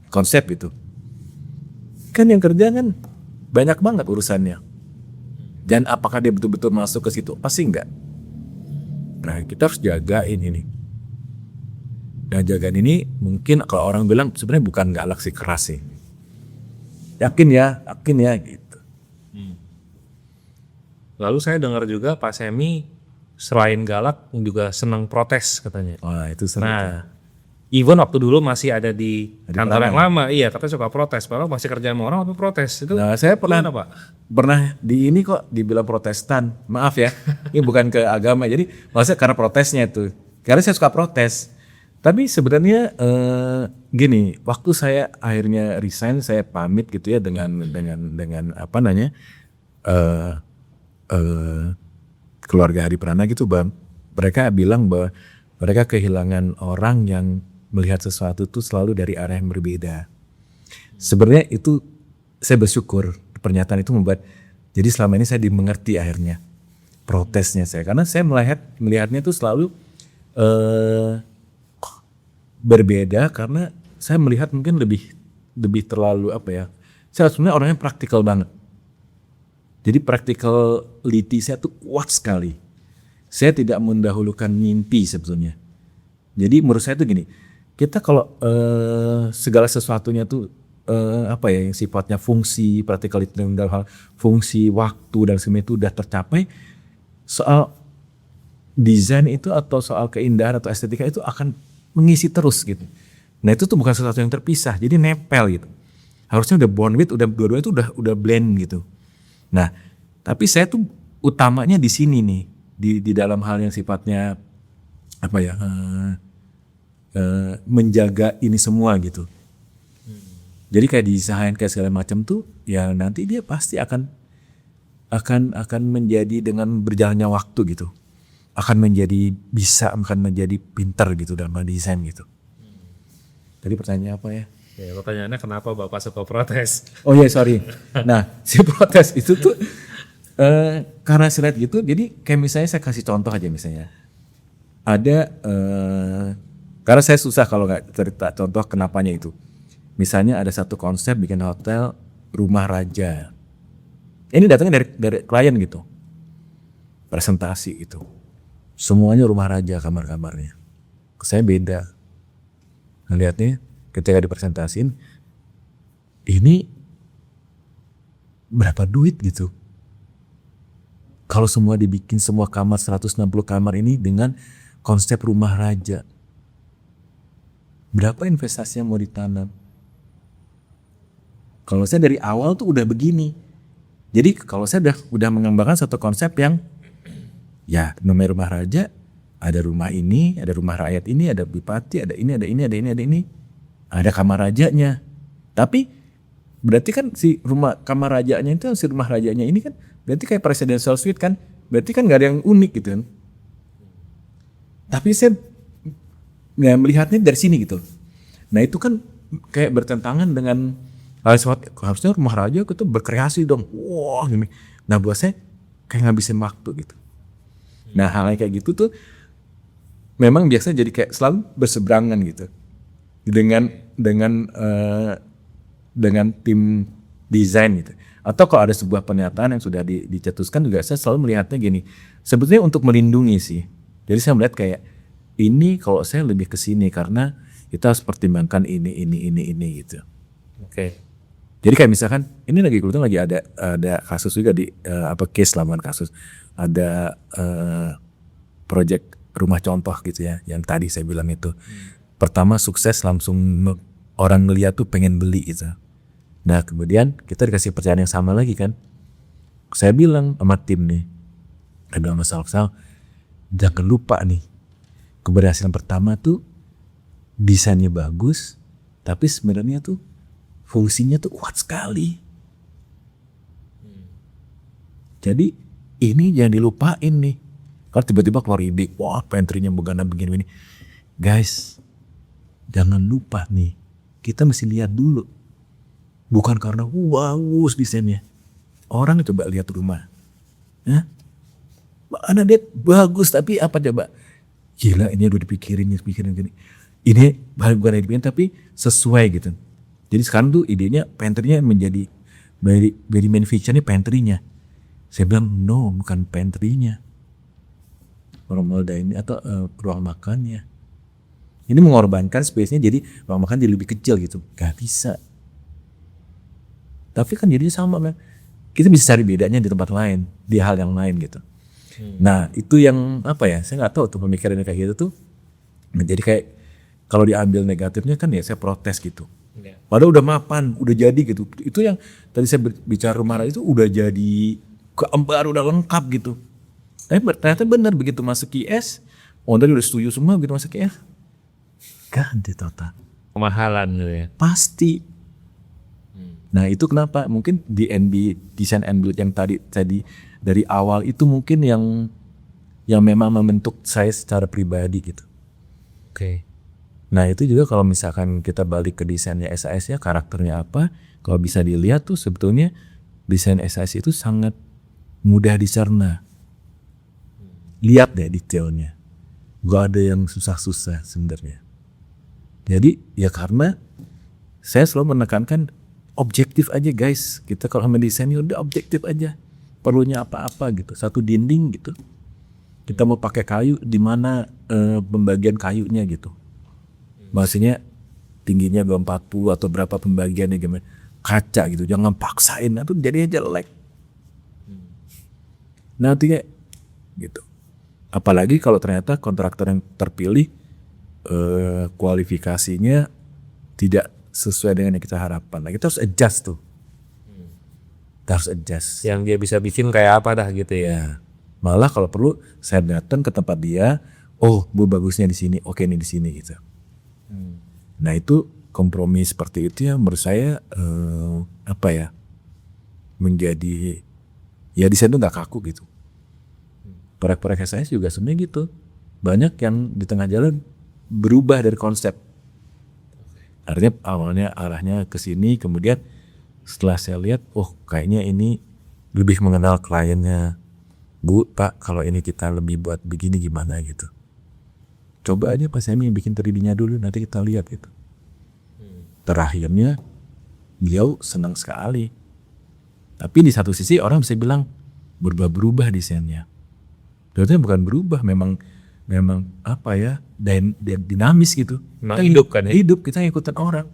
konsep itu. Kan yang kerja kan banyak banget urusannya. Dan apakah dia betul-betul masuk ke situ? Pasti enggak. Nah kita harus jagain ini. Dan jagain ini mungkin kalau orang bilang sebenarnya bukan galak sih, keras sih. Yakin ya gitu. Lalu saya dengar juga Pak Semi selain galak juga senang protes katanya. Wah itu seru. Nah Even waktu dulu masih ada di kantor lama yang lama, iya katanya suka protes. Padahal masih kerja sama orang tapi protes. Itu Nah, saya pernah gimana, Pak? pernah di ini kok dibilang Protestan. Maaf ya, ini bukan ke agama. Jadi maksudnya karena protesnya itu. Karena saya suka protes. Tapi sebenarnya gini, waktu saya akhirnya resign, saya pamit gitu ya dengan apa namanya keluarga Hadi Prana gitu, Bang. Mereka bilang bahwa mereka kehilangan orang yang melihat sesuatu itu selalu dari arah yang berbeda. Sebenarnya itu saya bersyukur pernyataan itu membuat, jadi selama ini saya dimengerti akhirnya protesnya saya, karena saya melihatnya itu selalu berbeda, karena saya melihat mungkin lebih terlalu apa ya, saya sebenarnya orangnya praktikal banget. Jadi practicality saya tuh kuat sekali. Saya tidak mendahulukan mimpi sebetulnya. Jadi menurut saya tuh gini, kita kalau segala sesuatunya tuh apa ya, yang sifatnya fungsi, practicality dalam hal fungsi, waktu dan semua itu udah tercapai, soal desain itu atau soal keindahan atau estetika itu akan mengisi terus gitu. Nah itu tuh bukan sesuatu yang terpisah, jadi nempel gitu. Harusnya udah born with, udah dua-duanya itu udah blend gitu. Nah tapi saya tuh utamanya di sini nih, di dalam hal yang sifatnya apa ya, menjaga ini semua gitu. Jadi kayak diusahain kayak segala macam tuh, ya nanti dia pasti akan menjadi dengan berjalannya waktu gitu, akan menjadi pintar gitu dalam desain gitu. Tadi pertanyaannya apa ya? Ya, pertanyaannya kenapa Bapak suka protes? Oh iya sorry. Nah si protes itu tuh karena saya lihat gitu, jadi kayak misalnya saya kasih contoh aja misalnya. Ada karena saya susah kalau nggak cerita contoh kenapanya itu. Misalnya ada satu konsep bikin hotel rumah raja. Ini datangnya dari klien gitu. Presentasi gitu. Semuanya rumah raja kamar-kamarnya. Saya beda. Ngelihatnya ketika dipresentasiin, ini berapa duit gitu. Kalau semua dibikin semua kamar 160 kamar ini dengan konsep rumah raja. Berapa investasinya mau ditanam? Kalau saya dari awal tuh udah begini. Jadi kalau saya udah mengembangkan satu konsep yang ya namanya rumah raja, ada rumah ini, ada rumah rakyat ini, ada bupati, ada ini, ada ini, ada ini, ada ini. Ada kamar rajanya. Tapi berarti kan si kamar rajanya itu, si rumah rajanya ini kan berarti kayak presidential suite kan. Berarti kan gak ada yang unik gitu kan. Tapi saya melihatnya dari sini gitu. Nah itu kan kayak bertentangan dengan harusnya rumah raja itu berkreasi dong. Wah gini. Nah buat saya kayak ngabisin waktu gitu. Nah hal yang kayak gitu tuh memang biasanya jadi kayak selalu berseberangan gitu. Dengan tim desain gitu. Atau kalau ada sebuah pernyataan yang sudah dicetuskan juga saya selalu melihatnya gini. Sebetulnya untuk melindungi sih. Jadi saya melihat kayak ini kalau saya lebih ke sini karena kita harus pertimbangkan ini gitu. Oke. Jadi kayak misalkan ini kebetulan lagi ada kasus juga di case laman kasus. Ada project rumah contoh gitu ya yang tadi saya bilang itu. Pertama sukses langsung orang ngeliat tuh pengen beli gitu. Nah kemudian kita dikasih percayaan yang sama lagi kan. Saya bilang sama tim nih, saya bilang sama Sal, jangan lupa nih keberhasilan pertama tuh desainnya bagus, tapi sebenarnya tuh fungsinya tuh kuat sekali. Jadi ini jangan dilupain nih. Kalau tiba-tiba keluar ide, wah pantry-nya begini. Guys, jangan lupa nih, kita mesti lihat dulu. Bukan karena bagus desainnya. Orang coba lihat rumah. Mana dia bagus tapi apa coba? Gila ini udah dipikirin gini. Ini bukan dipikirin tapi sesuai gitu. Jadi sekarang tuh idenya pantry-nya menjadi main feature-nya pantry-nya. Saya bilang no bukan pantry-nya. Formal dining atau ruang makannya. Ini mengorbankan space-nya jadi ruang makan jadi lebih kecil gitu. Gak bisa. Tapi kan jadinya sama kan. Kita bisa cari bedanya di tempat lain, di hal yang lain gitu. Nah itu yang apa ya, saya gak tahu tuh pemikirannya kayak gitu tuh. Menjadi kayak Kalau diambil negatifnya kan ya saya protes gitu. Ya. Padahal udah mapan, udah jadi gitu. Itu yang tadi saya bicara rumah rakyat itu udah jadi keempat, udah lengkap gitu. Tapi ternyata benar begitu masuk IS, tadi udah setuju semua begitu masuk IS. Ganti total. Kemahalan gitu ya. Pasti. Nah itu kenapa? Mungkin DNB, design and build yang tadi dari awal itu mungkin yang memang membentuk saya secara pribadi gitu. Oke. Nah itu juga kalau misalkan kita balik ke desainnya SAS ya, karakternya apa, kalau bisa dilihat tuh sebetulnya desain SAS itu sangat mudah dicerna. Lihat deh detailnya, gak ada yang susah-susah sebenarnya. Jadi ya karena saya selalu menekankan objektif aja guys, kita kalau mendesain ya udah objektif aja, perlunya apa-apa gitu, satu dinding gitu, kita mau pakai kayu di mana pembagian kayunya gitu. Maksudnya tingginya 240 atau berapa pembagiannya gimana. Kaca gitu, jangan paksain, itu jadinya jelek. Nantinya gitu. Apalagi kalau ternyata kontraktor yang terpilih kualifikasinya tidak sesuai dengan yang kita harapkan. Nah, kita harus adjust tuh. Kita harus adjust. Yang dia bisa bikin kayak apa dah gitu ya. Ya. Malah kalau perlu saya datang ke tempat dia, oh bu bagusnya di sini, oke nih di sini gitu. Nah itu kompromi seperti itu ya menurut saya menjadi ya desain itu nggak kaku gitu. Proyek-proyek saya juga sebenarnya gitu, banyak yang di tengah jalan berubah dari konsep. Artinya awalnya arahnya ke sini, kemudian setelah saya lihat, oh kayaknya ini lebih mengenal kliennya. Bu, Pak, kalau ini kita lebih buat begini gimana gitu. Coba aja Pak Semi bikin 3D-nya dulu, nanti kita lihat gitu. Terakhirnya beliau senang sekali. Tapi di satu sisi orang bisa bilang berubah-berubah desainnya. Ternyata bukan berubah, memang dinamis gitu. Memang hidup kan ya? Hidup, kita ngikutin orang.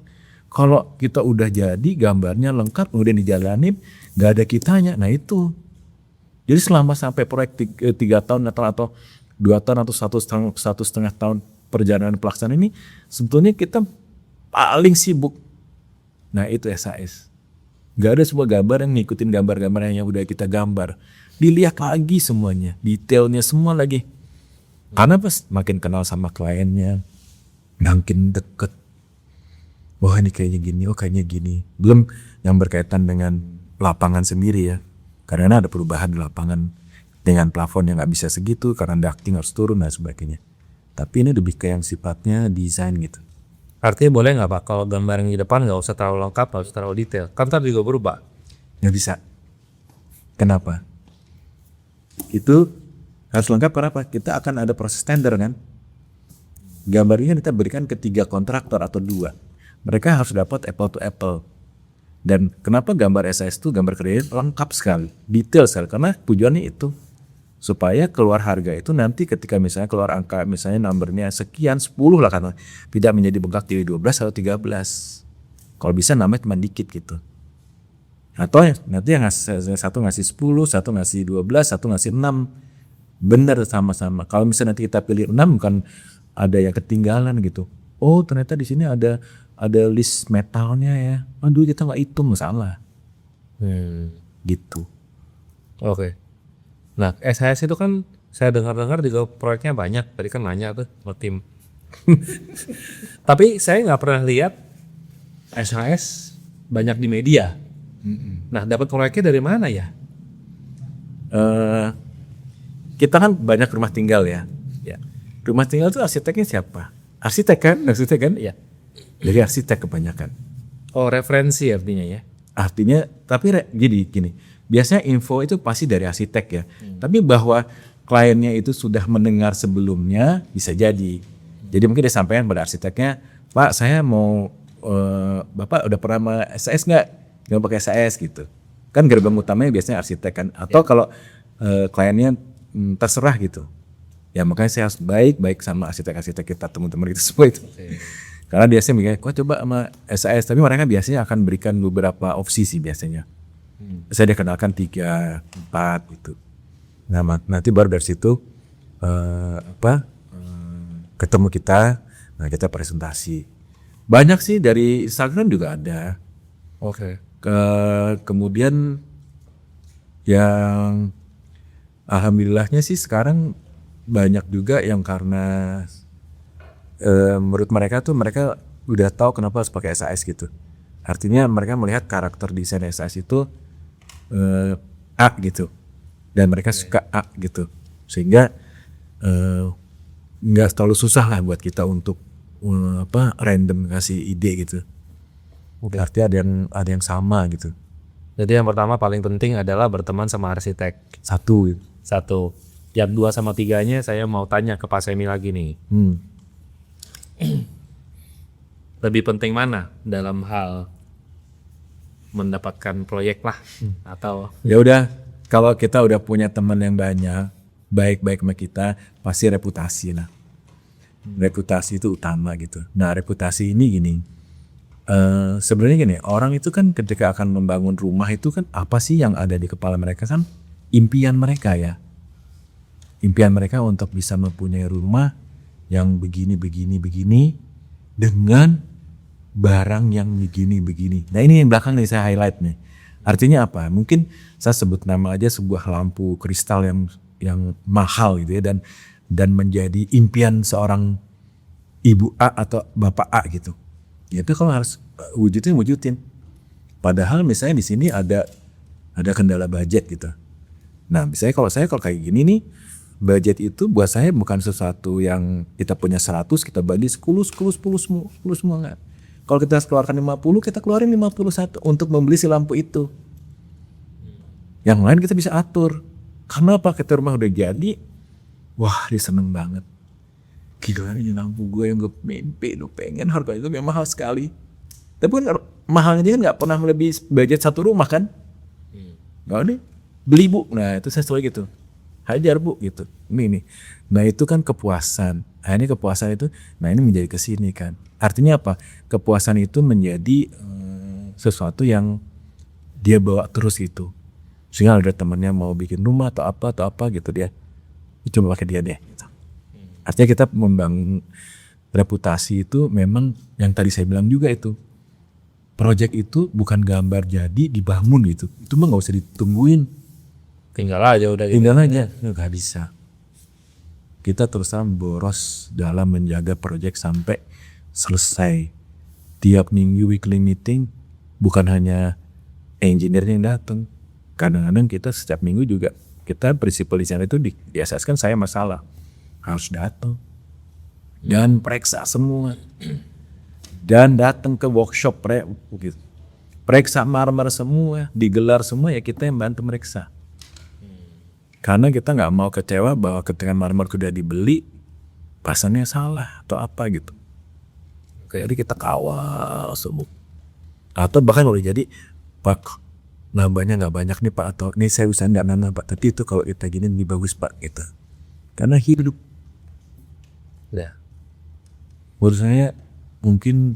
Kalau kita udah jadi gambarnya lengkap, kemudian dijalanin, gak ada kitanya, nah itu. Jadi selama sampai proyek 3 tahun atau 2 tahun atau 1,5 tahun perjalanan pelaksanaan ini, sebetulnya kita paling sibuk. Nah itu SAS. Gak ada sebuah gambar yang ngikutin gambar-gambar yang udah kita gambar. Dilihat lagi semuanya, detailnya semua lagi. Karena pas makin kenal sama kliennya, makin deket. Wah ini kayaknya gini, oh kayaknya gini. Belum yang berkaitan dengan lapangan sendiri ya. Karena ada perubahan di lapangan dengan plafon yang nggak bisa segitu karena ducting harus turun dan sebagainya. Tapi ini lebih ke yang sifatnya desain gitu. Artinya boleh nggak Pak kalau gambar yang di depan nggak usah terlalu lengkap, nggak usah terlalu detail. Kan ntar juga berubah. Nggak bisa. Kenapa? Itu harus lengkap karena apa? Kita akan ada proses tender kan. Gambarnya kita berikan ke 3 kontraktor atau 2. Mereka harus dapat apple to apple. Dan kenapa gambar SAS itu gambar kredit lengkap sekali, detail sekali, karena tujuannya itu supaya keluar harga itu nanti ketika misalnya keluar angka misalnya numbernya sekian 10 lah kan, tidak menjadi bengkak jadi 12 atau 13. Kalau bisa namanya cuma dikit gitu. Atau nanti yang satu ngasih 10, satu ngasih 12, satu ngasih 6. Benar sama-sama. Kalau misalnya nanti kita pilih 6 bukan ada yang ketinggalan gitu. Oh ternyata di sini ada list metalnya ya. Aduh kita nggak hitung, salah. Gitu. Oke. Nah SAS itu kan saya dengar-dengar juga proyeknya banyak. Tadi kan nanya tuh sama tim. Tapi saya nggak pernah lihat SAS banyak di media. Nah dapat proyeknya dari mana ya? Kita kan banyak rumah tinggal ya. Rumah tinggal itu arsiteknya siapa? Arsitek kan? Iya. Dari arsitek kebanyakan. Oh referensi artinya ya? Artinya, tapi jadi gini, biasanya info itu pasti dari arsitek ya. Tapi bahwa kliennya itu sudah mendengar sebelumnya bisa jadi. Jadi mungkin dia sampaikan pada arsiteknya, Pak saya mau, Bapak udah pernah sama SAS nggak? Nggak pakai SAS gitu. Kan gerbang utamanya biasanya arsitek kan. Atau kalau kliennya terserah gitu. Ya makanya saya harus baik sama arsitek-arsitek kita, teman-teman itu semua itu. Karena biasanya mikirnya, kok coba sama SAS, tapi mereka biasanya akan berikan beberapa opsi sih biasanya. Saya dikenalkan 3, 4 gitu. Nah nanti baru dari situ ketemu kita, Nah kita presentasi. Banyak sih dari Instagram juga ada. Oke. Kemudian yang alhamdulillahnya sih sekarang banyak juga yang karena menurut mereka tuh mereka udah tahu kenapa harus pakai SAS gitu. Artinya mereka melihat karakter desain SAS itu A gitu. Dan mereka suka A gitu. Sehingga nggak terlalu susah lah buat kita untuk random kasih ide gitu. Artinya ada yang sama gitu. Jadi yang pertama paling penting adalah berteman sama arsitek. Satu gitu. Satu. Yang 2 sama 3-nya saya mau tanya ke Pak Semi lagi nih. Lebih penting mana dalam hal mendapatkan proyek lah atau Ya udah, kalau kita udah punya teman yang banyak, baik-baik sama kita, pasti reputasi lah. Reputasi itu utama gitu. Nah reputasi ini gini, sebenarnya gini, orang itu kan ketika akan membangun rumah itu kan apa sih yang ada di kepala mereka kan impian mereka ya. Impian mereka untuk bisa mempunyai rumah yang begini dengan barang yang begini. Nah ini yang belakang nih saya highlight nih. Artinya apa? Mungkin saya sebut nama aja sebuah lampu kristal yang mahal gitu ya dan menjadi impian seorang ibu A atau bapak A gitu. Itu kalau harus wujudin. Padahal misalnya di sini ada kendala budget gitu. Nah, misalnya kalau kayak gini nih, budget itu buat saya bukan sesuatu yang kita punya 100 kita bagi 10 semua enggak. Kalau kita keluarkan 50, kita keluarin 51 untuk membeli si lampu itu. Yang lain kita bisa atur. Karena apa? Kita rumah udah jadi, wah dia seneng banget. Gila ini lampu gue yang gue mimpi, lu pengen harganya itu memang mahal sekali. Tapi kan mahalnya dia kan gak pernah lebih budget satu rumah kan. Gak deh, beli bu, nah itu saya selalu gitu. Hajar bu gitu, ini. Nah itu kan kepuasan. Nah ini kepuasan itu, nah ini menjadi kesini kan. Artinya apa? Kepuasan itu menjadi sesuatu yang dia bawa terus gitu. Sehingga ada temennya mau bikin rumah atau apa gitu dia. Coba pakai dia deh. Gitu. Artinya kita membangun reputasi itu memang yang tadi saya bilang juga itu. Project itu bukan gambar jadi dibangun gitu. Itu mah gak usah ditungguin. tinggal aja udah gitu. Tinggal aja. Gak bisa. Kita terus-terusan boros dalam menjaga project sampai selesai. Tiap minggu weekly meeting bukan hanya engineer yang datang. Kadang-kadang kita setiap minggu juga kita prinsipal desainer itu diasaskan saya masalah harus datang dan periksa semua dan datang ke workshop periksa marmer semua digelar semua ya kita yang bantu meriksa karena kita nggak mau kecewa bahwa ketika marmer sudah dibeli pasarnya salah atau apa gitu. Jadi kita kawal semua atau bahkan boleh jadi pak nambahnya nggak banyak nih pak atau ini saya usahain nggak nambah pak tapi itu kalau kita gini lebih bagus pak gitu karena hidup Ya. menurut saya mungkin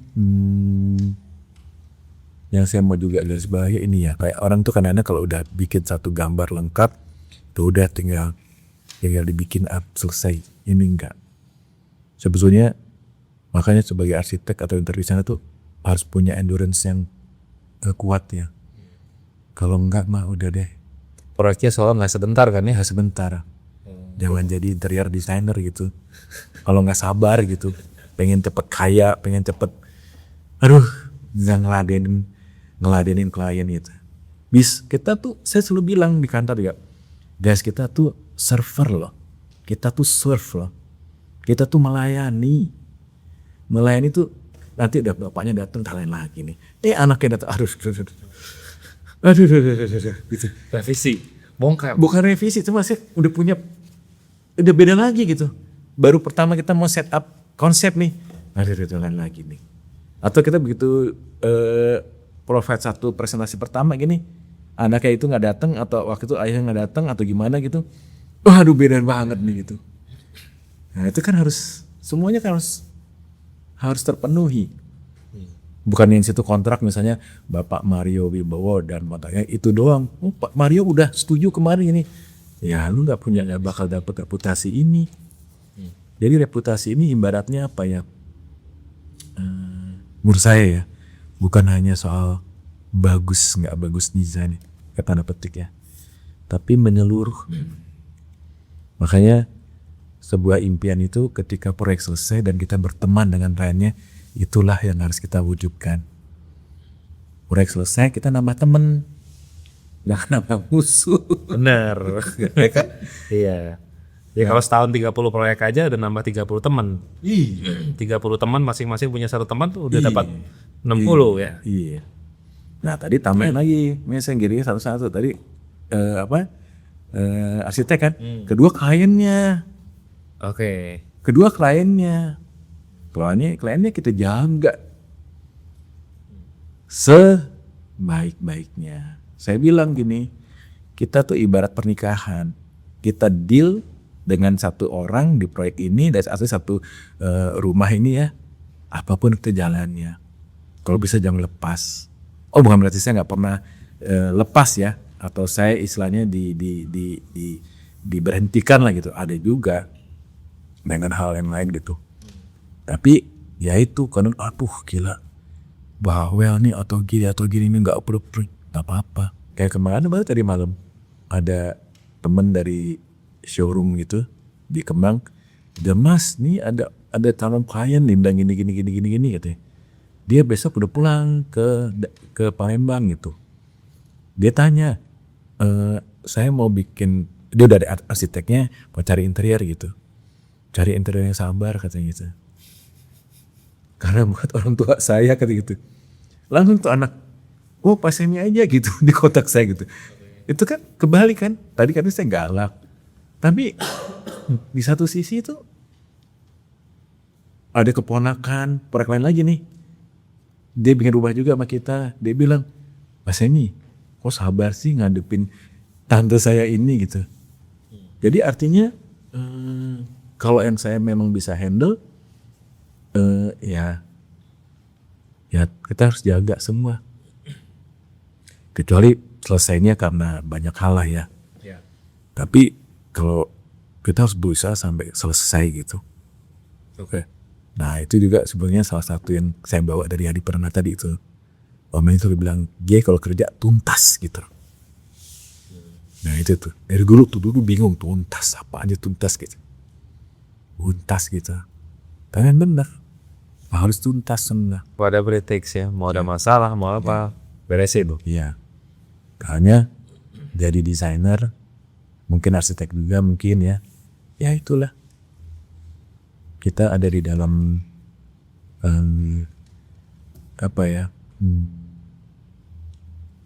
yang saya mau juga garis bawahi ini ya kayak orang tuh kadang-kadang kalau udah bikin satu gambar lengkap tuh udah tinggal dibikin up selesai. Ini enggak, sebetulnya makanya sebagai arsitek atau interior designer tuh harus punya endurance yang kuat ya. Kalau enggak mah udah deh. Proyeknya soalnya nggak sebentar kan ya? Sebentar. Jangan jadi interior designer gitu. Kalau nggak sabar gitu, pengen cepet kaya, pengen cepet, aduh, nggak ngeladenin klien gitu. Kita tuh, saya selalu bilang di kantor juga, guys kita tuh server loh, kita tuh serve loh, kita tuh melayani tuh nanti udah bapaknya datang lain lagi nih, anaknya datang, aduh, gitu. Revisi, bongkar. Bukan revisi, cuma saya udah beda lagi gitu. Baru pertama kita mau set up konsep nih, aduh lain lagi nih. Atau kita begitu provide satu presentasi pertama gini, anaknya itu nggak datang atau waktu itu ayahnya nggak datang atau gimana gitu, aduh beda banget nih gitu. Nah itu kan semuanya kan harus terpenuhi. Bukan yang situ kontrak misalnya Bapak Mario Wibowo dan matanya itu doang. Oh, Pak Mario udah setuju kemarin ini. Ya lu nggak bakal dapet reputasi ini. Jadi reputasi ini ibaratnya apa ya? menurut saya ya, bukan hanya soal bagus nggak bagus desain, tanda petik ya, tapi menyeluruh. Makanya sebuah impian itu ketika proyek selesai dan kita berteman dengan kliennya, itulah yang harus kita wujudkan. Proyek selesai kita nambah temen, jangan nambah musuh. Bener. Iya. Ya kalau setahun 30 proyek aja udah nambah 30 teman. Iya. 30 teman masing-masing punya satu teman tuh udah dapat 60 ya. Iya. Nah tadi tambahin lagi, misalnya gini satu-satu tadi arsitek kan, kedua kliennya, kliennya kita jaga sebaik-baiknya. Saya bilang gini, kita tuh ibarat pernikahan, kita deal dengan satu orang di proyek ini, dari satu rumah ini ya, apapun itu jalannya. Kalau bisa jangan lepas. Oh bukan berarti saya nggak pernah lepas ya, atau saya istilahnya diberhentikan lah gitu. Ada juga dengan hal yang lain gitu. Tapi ya itu kan, aduh gila, bawel nih atau gini ini nggak perlu, nggak apa-apa. Kayak kemarin baru tadi malam ada temen dari showroom gitu di Kemang, dia Mas nih ada calon klien nih bilang gini katanya. Dia besok udah pulang ke Palembang gitu. Dia tanya, saya mau bikin, dia udah ada arsiteknya, mau cari interior gitu. Cari interior yang sabar katanya gitu. Karena buat orang tua saya kata gitu. Langsung tuh anak, oh pasiennya aja gitu di kotak saya gitu. Itu kan kebalik kan. Tadi kan saya galak. Tapi di satu sisi itu ada keponakan, proyek lain lagi nih. Dia bikin rumah juga sama kita. Dia bilang, Mas Emi, kok sabar sih ngadepin tante saya ini gitu. Jadi artinya kalau yang saya memang bisa handle, ya kita harus jaga semua. Kecuali selesainya karena banyak hal lah ya. Tapi kalau kita harus berusaha sampai selesai gitu. Oke. Nah itu juga sebenarnya salah satu yang saya bawa dari Hadi Pranata tadi itu. Om itu bilang, dia kalau kerja tuntas gitu. Nah itu tuh, dari dulu bingung tuntas, apa aja tuntas gitu. Tuntas gitu. Tapi benar, harus tuntas sebenarnya. Whatever it takes ya, mau ada masalah, mau apa, beresin loh. Iya. Hanya jadi desainer, mungkin arsitek juga mungkin ya. Ya itulah. Kita ada di dalam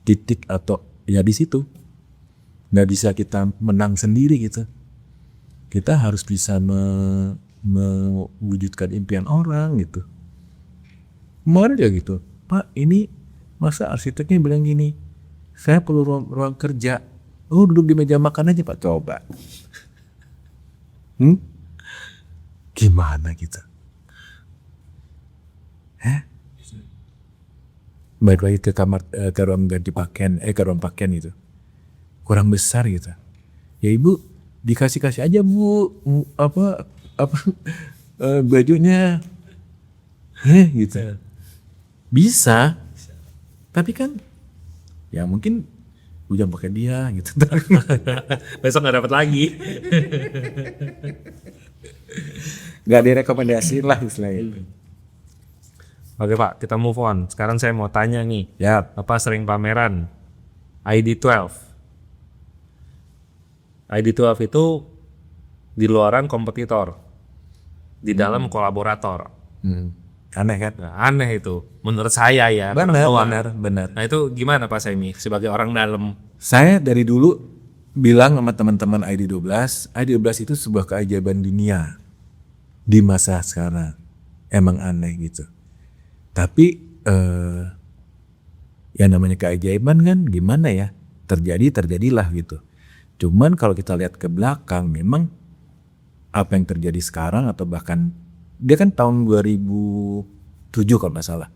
titik atau ya di situ. Nggak bisa kita menang sendiri gitu. Kita harus bisa mewujudkan impian orang gitu. Kemarin aja gitu, Pak ini masa arsiteknya bilang gini, saya perlu ruang kerja. Oh duduk di meja makan aja Pak, coba. Gimana gitu? Balik lagi ke kamar, ke ruang ganti pakaian, ke ruang pakaian itu. Kurang besar gitu. Ya ibu dikasih aja bu, bajunya, gitu. Bisa. Tapi kan, ya mungkin jangan pakai dia gitu. Besok nggak dapat lagi. Gak direkomendasiin lah istilahnya. Oke Pak, kita move on. Sekarang saya mau tanya nih, Ya, Bapak sering pameran ID12. ID12 itu di luaran kompetitor, di dalam kolaborator. aneh kan? Nah, aneh itu, menurut saya ya. Benar. Nah itu gimana Pak Semi sebagai orang dalam? Saya dari dulu bilang sama teman-teman ID12 itu sebuah keajaiban dunia di masa sekarang. Emang aneh gitu. Tapi ya namanya keajaiban kan gimana ya, terjadilah gitu. Cuman kalau kita lihat ke belakang, memang apa yang terjadi sekarang atau bahkan dia kan tahun 2007 kalau nggak salah,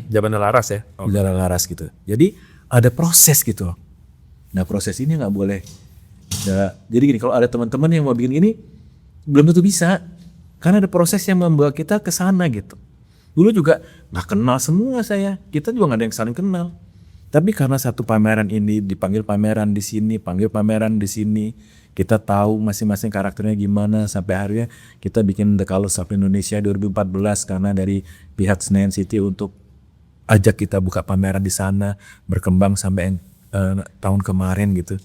Zaman Laras ya. udara laras gitu. Jadi ada proses gitu loh. Nah proses ini nggak boleh. Jadi gini, kalau ada teman-teman yang mau bikin ini belum tentu bisa, karena ada proses yang membawa kita ke sana gitu. Dulu juga nggak kenal semua saya, kita juga nggak ada yang saling kenal. Tapi karena satu pameran ini dipanggil pameran di sini, panggil pameran di sini, kita tahu masing-masing karakternya gimana, sampai akhirnya kita bikin The Colors of Indonesia 2014 karena dari pihak Senayan City untuk ajak kita buka pameran di sana, berkembang sampai tahun kemarin gitu,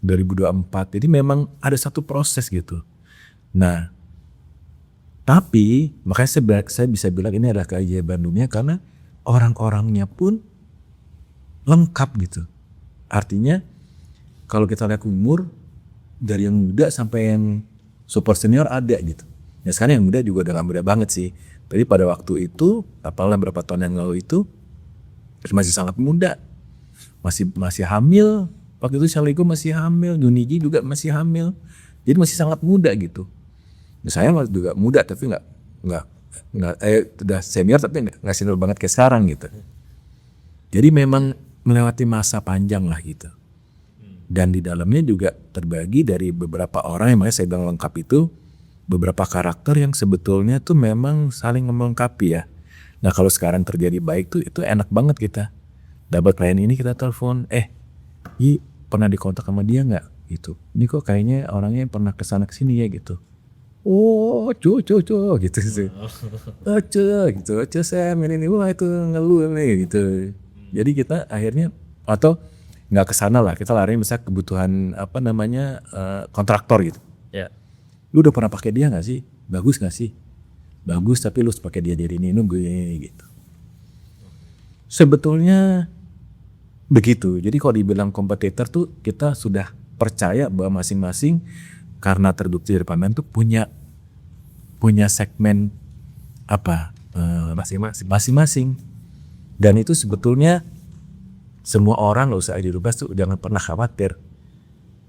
2024. Jadi memang ada satu proses gitu. Nah, tapi makanya saya bisa bilang ini adalah keajaiban dunia karena orang-orangnya pun lengkap gitu. Artinya kalau kita lihat umur dari yang muda sampai yang super senior ada gitu. Ya sekarang yang muda juga udah gak muda banget sih. Tapi pada waktu itu, apalah berapa tahun yang lalu itu masih sangat muda. Masih hamil. Waktu itu Syaligo masih hamil, Juniji juga masih hamil. Jadi masih sangat muda gitu. Nah, saya juga muda tapi nggak udah senior tapi nggak senior banget kayak sekarang gitu. Jadi memang melewati masa panjang lah gitu. Dan di dalamnya juga terbagi dari beberapa orang yang makanya saya bilang lengkap itu, beberapa karakter yang sebetulnya tuh memang saling melengkapi ya. Nah kalau sekarang terjadi baik tuh itu enak banget kita. Dapat klien ini kita telepon, pernah dikontak sama dia nggak gitu. Ini kok kayaknya orangnya pernah kesana kesini ya gitu. Oh, cu gitu sih. Cu saya ini wah itu ngeluh nih gitu. Jadi kita akhirnya atau nggak kesana lah, kita lari misalnya kebutuhan kontraktor gitu. Ya. Lu udah pernah pakai dia nggak sih? Bagus nggak sih? Bagus tapi lu pakai dia dari ini nunggu gitu. Sebetulnya begitu. Jadi kalau dibilang kompetitor tuh kita sudah percaya bahwa masing-masing karena terbukti dari pameran tuh punya segmen masing-masing. Dan itu sebetulnya semua orang nggak usah dirubah tuh, jangan pernah khawatir.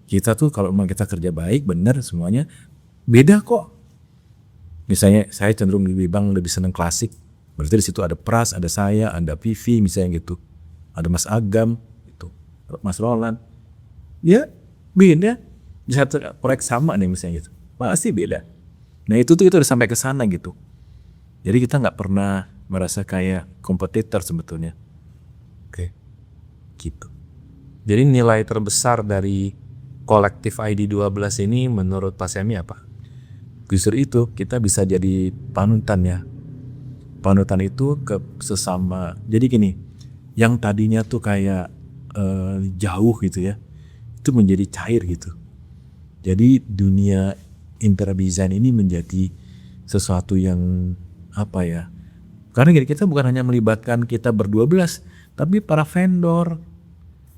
Kita tuh kalau memang kita kerja baik bener semuanya beda kok. Misalnya saya cenderung lebih seneng klasik, berarti di situ ada Pras, ada saya, ada Vivi misalnya gitu, ada Mas Agam, gitu, Mas Roland. Ya beda. Di satu proyek sama nih misalnya gitu, pasti beda. Nah itu udah sampai ke sana gitu. Jadi kita nggak pernah merasa kayak kompetitor sebetulnya. Oke. Gitu. Jadi nilai terbesar dari kolektif ID 12 ini menurut Pak Semi apa? Justru itu kita bisa jadi panutan ya. Panutan itu ke sesama. Jadi gini, yang tadinya tuh kayak jauh gitu ya, itu menjadi cair gitu. Jadi dunia interior design ini menjadi sesuatu yang karena gini, kita bukan hanya melibatkan kita ber-12, tapi para vendor,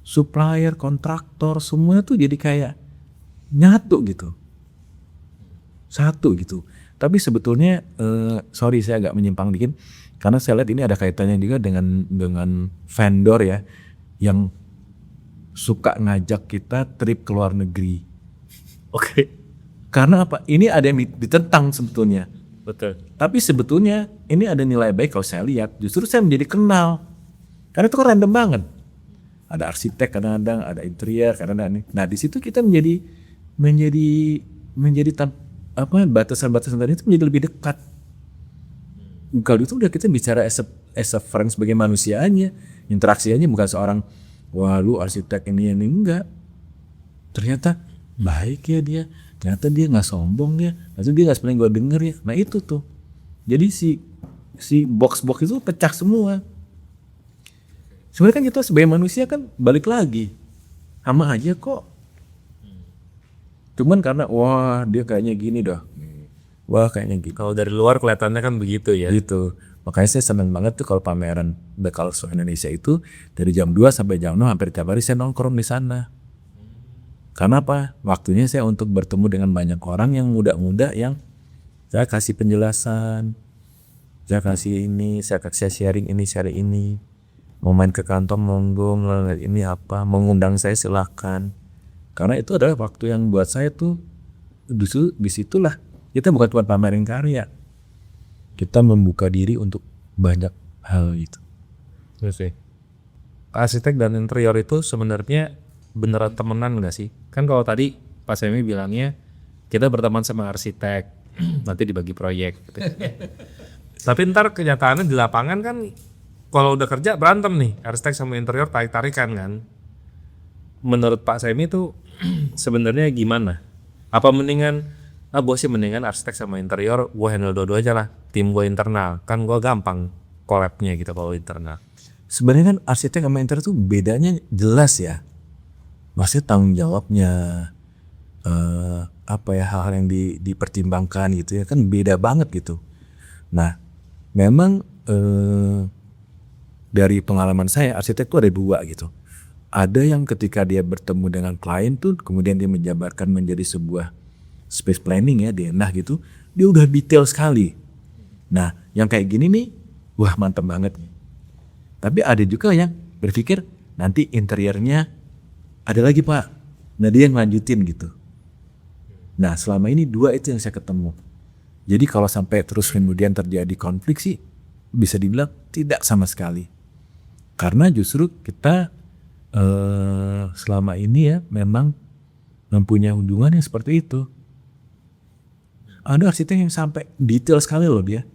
supplier, kontraktor, semua tuh jadi kayak nyatu gitu. Satu gitu. Tapi sebetulnya, sorry saya agak menyimpang dikit, karena saya lihat ini ada kaitannya juga dengan vendor ya, yang suka ngajak kita trip ke luar negeri. Oke. Karena apa? Ini ada yang ditentang sebetulnya. Betul. Tapi sebetulnya ini ada nilai baik kalau saya lihat. Justru saya menjadi kenal. Karena itu kan random banget. Ada arsitek kadang-kadang, ada interior kadang-kadang. Nah di situ kita menjadi batasan-batasan tadi itu menjadi lebih dekat. Kalau itu udah kita bicara as a friend sebagai manusianya, interaksinya bukan seorang wah lu arsitek ini enggak. Ternyata baik ya dia, ternyata dia nggak sombong ya, ternyata dia nggak seperti yang gue denger ya. Nah itu tuh, jadi si box-box itu pecah semua. Sebenarnya kan kita sebagai manusia kan balik lagi sama aja kok. Cuman karena wah dia kayaknya gini dah, wah kayaknya gitu. Kalau dari luar kelihatannya kan begitu ya. Gitu. Makanya saya senang banget tuh kalau pameran The Colors of Indonesia itu dari jam 2 sampai jam 6 hampir tiap hari saya nongkrong di sana. Karena apa? Waktunya saya untuk bertemu dengan banyak orang yang muda-muda yang saya kasih penjelasan, saya kasih ini, saya sharing ini. Mau main ke kantor monggo, ngeliat ini apa, mengundang saya silakan. Karena itu adalah waktu yang buat saya tuh disitulah kita bukan cuma pamerin karya, kita membuka diri untuk banyak hal itu. Terus arsitek dan interior itu sebenarnya beneran temenan nggak sih? Kan kalau tadi Pak Semi bilangnya kita berteman sama arsitek, nanti dibagi proyek. Gitu. Tapi ntar kenyataannya di lapangan kan kalau udah kerja berantem nih, arsitek sama interior tarik-tarikan kan. Menurut Pak Semi tuh sebenarnya gimana? Apa mendingan gue sih mendingan arsitek sama interior gue handle dua-dua aja lah, tim gue internal kan gue gampang collab-nya gitu kalau internal. Sebenarnya kan arsitek sama interior tuh bedanya jelas ya. Maksudnya tanggung jawabnya, hal-hal yang dipertimbangkan gitu ya kan beda banget gitu. Nah, memang dari pengalaman saya arsitek tuh ada dua gitu. Ada yang ketika dia bertemu dengan klien tuh kemudian dia menjabarkan menjadi sebuah space planning ya, denah gitu, dia udah detail sekali. Nah, yang kayak gini nih, wah mantap banget. Tapi ada juga yang berpikir nanti interiornya ada lagi Pak. Nah dia yang lanjutin gitu. Nah selama ini dua itu yang saya ketemu. Jadi kalau sampai terus kemudian terjadi konflik sih bisa dibilang tidak sama sekali. Karena justru kita selama ini ya memang mempunyai hubungan yang seperti itu. Ada arsitek yang sampai detail sekali loh dia.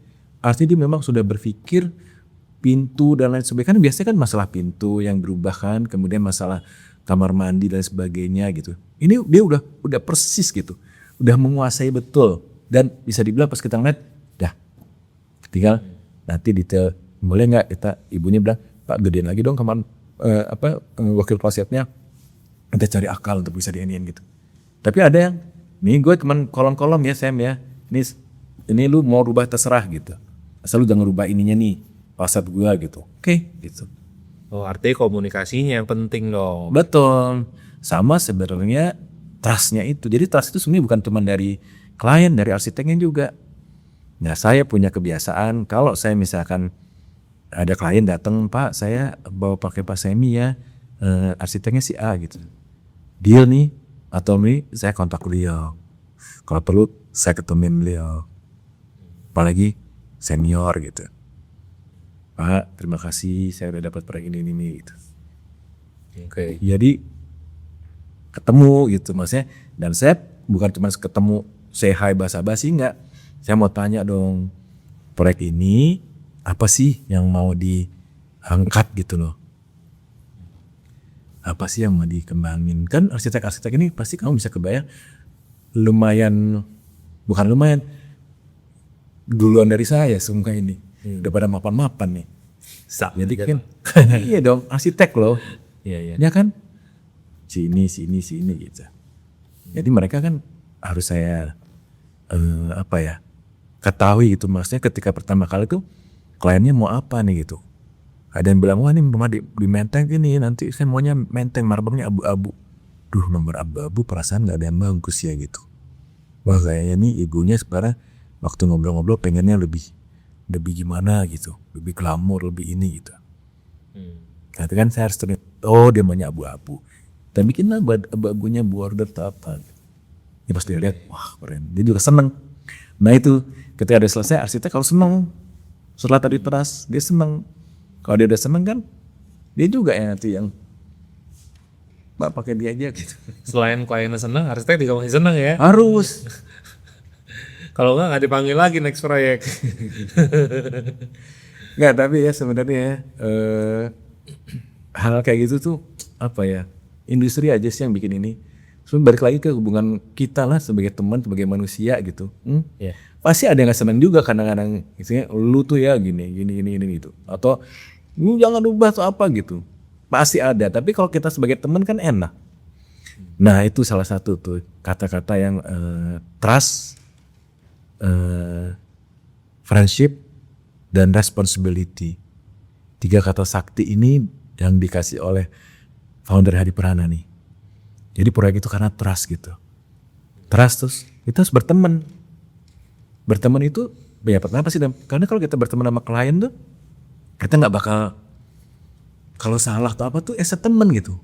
Artinya dia memang sudah berpikir pintu dan lain sebagainya. Kan biasanya kan masalah pintu yang berubah kan, kemudian masalah kamar mandi dan sebagainya gitu. Ini dia udah persis gitu. Udah menguasai betul. Dan bisa dibilang pas kita ngeliat, dah tinggal nanti detail. Boleh nggak kita, ibunya bilang, Pak gedein lagi dong kamar wakil klosetnya. Kita cari akal untuk bisa diinin gitu. Tapi ada yang, nih gue cuman kolom-kolom ya Sam ya. Ini lu mau rubah terserah gitu. Asal lu jangan rubah ininya nih, fasad gue gitu. Oke, gitu. Oh artinya komunikasinya yang penting dong. Betul. Sama sebenarnya trustnya itu. Jadi trust itu sebenarnya bukan cuma dari klien, dari arsiteknya juga. Nah saya punya kebiasaan kalau saya misalkan ada klien datang, Pak saya bawa pakai Pak Semi ya, arsiteknya si A gitu. Deal nih atau nih saya kontak beliau. Kalau perlu saya ketemuin beliau. Apalagi senior gitu. Pak terima kasih saya udah dapat proyek ini gitu. Oke. Jadi ketemu gitu maksudnya. Dan saya bukan cuma ketemu say hi basa-basi enggak. Saya mau tanya dong proyek ini apa sih yang mau diangkat gitu loh. Apa sih yang mau dikembangin. Kan arsitek-arsitek ini pasti kamu bisa kebayang bukan lumayan duluan dari saya semua ini. Udah pada mapan-mapan nih. Jadi kan iya dong arsitek loh. Iya. Ya kan sini gitu. Jadi mereka kan harus saya ketahui gitu maksudnya ketika pertama kali tuh kliennya mau apa nih gitu. Ada yang bilang wah ini rumah di Menteng ini nanti saya maunya Menteng marmernya abu-abu. Duh nomor abu-abu perasaan nggak ada yang bagus ya gitu. Wah kayaknya nih ibunya sekarang waktu ngobrol-ngobrol pengennya lebih gimana gitu, lebih glamor, lebih ini gitu. Nanti kan saya harus dia maunya abu-abu. Dan bikinlah abu-abunya border atau apa. Ya pas dia lihat, wah keren. Dia juga seneng. Nah itu ketika udah selesai arsitek kalau seneng. Setelah tadi teras dia seneng. Kalau dia udah seneng kan, dia juga ya nanti yang Mbak pakai dia aja gitu. Selain kliennya seneng, arsitek juga masih seneng ya. Harus. Kalau nggak dipanggil lagi next proyek. Nggak tapi ya sebenarnya hal kayak gitu tuh industri aja sih yang bikin ini. Sebenarnya balik lagi ke hubungan kita lah sebagai teman, sebagai manusia gitu. Yeah. Pasti ada yang nggak seneng juga kadang-kadang. Misalnya lu tuh ya gini gitu. Atau lu jangan ubah atau apa gitu. Pasti ada. Tapi kalau kita sebagai teman kan enak. Nah itu salah satu tuh kata-kata yang trust, friendship, dan responsibility. 3 kata sakti ini yang dikasih oleh founder Hadi Prana nih. Jadi proyek itu karena trust gitu. Trust terus kita harus berteman. Berteman itu ya pertama sih. Karena kalau kita berteman sama klien tuh kita nggak bakal kalau salah atau apa tuh seteman gitu.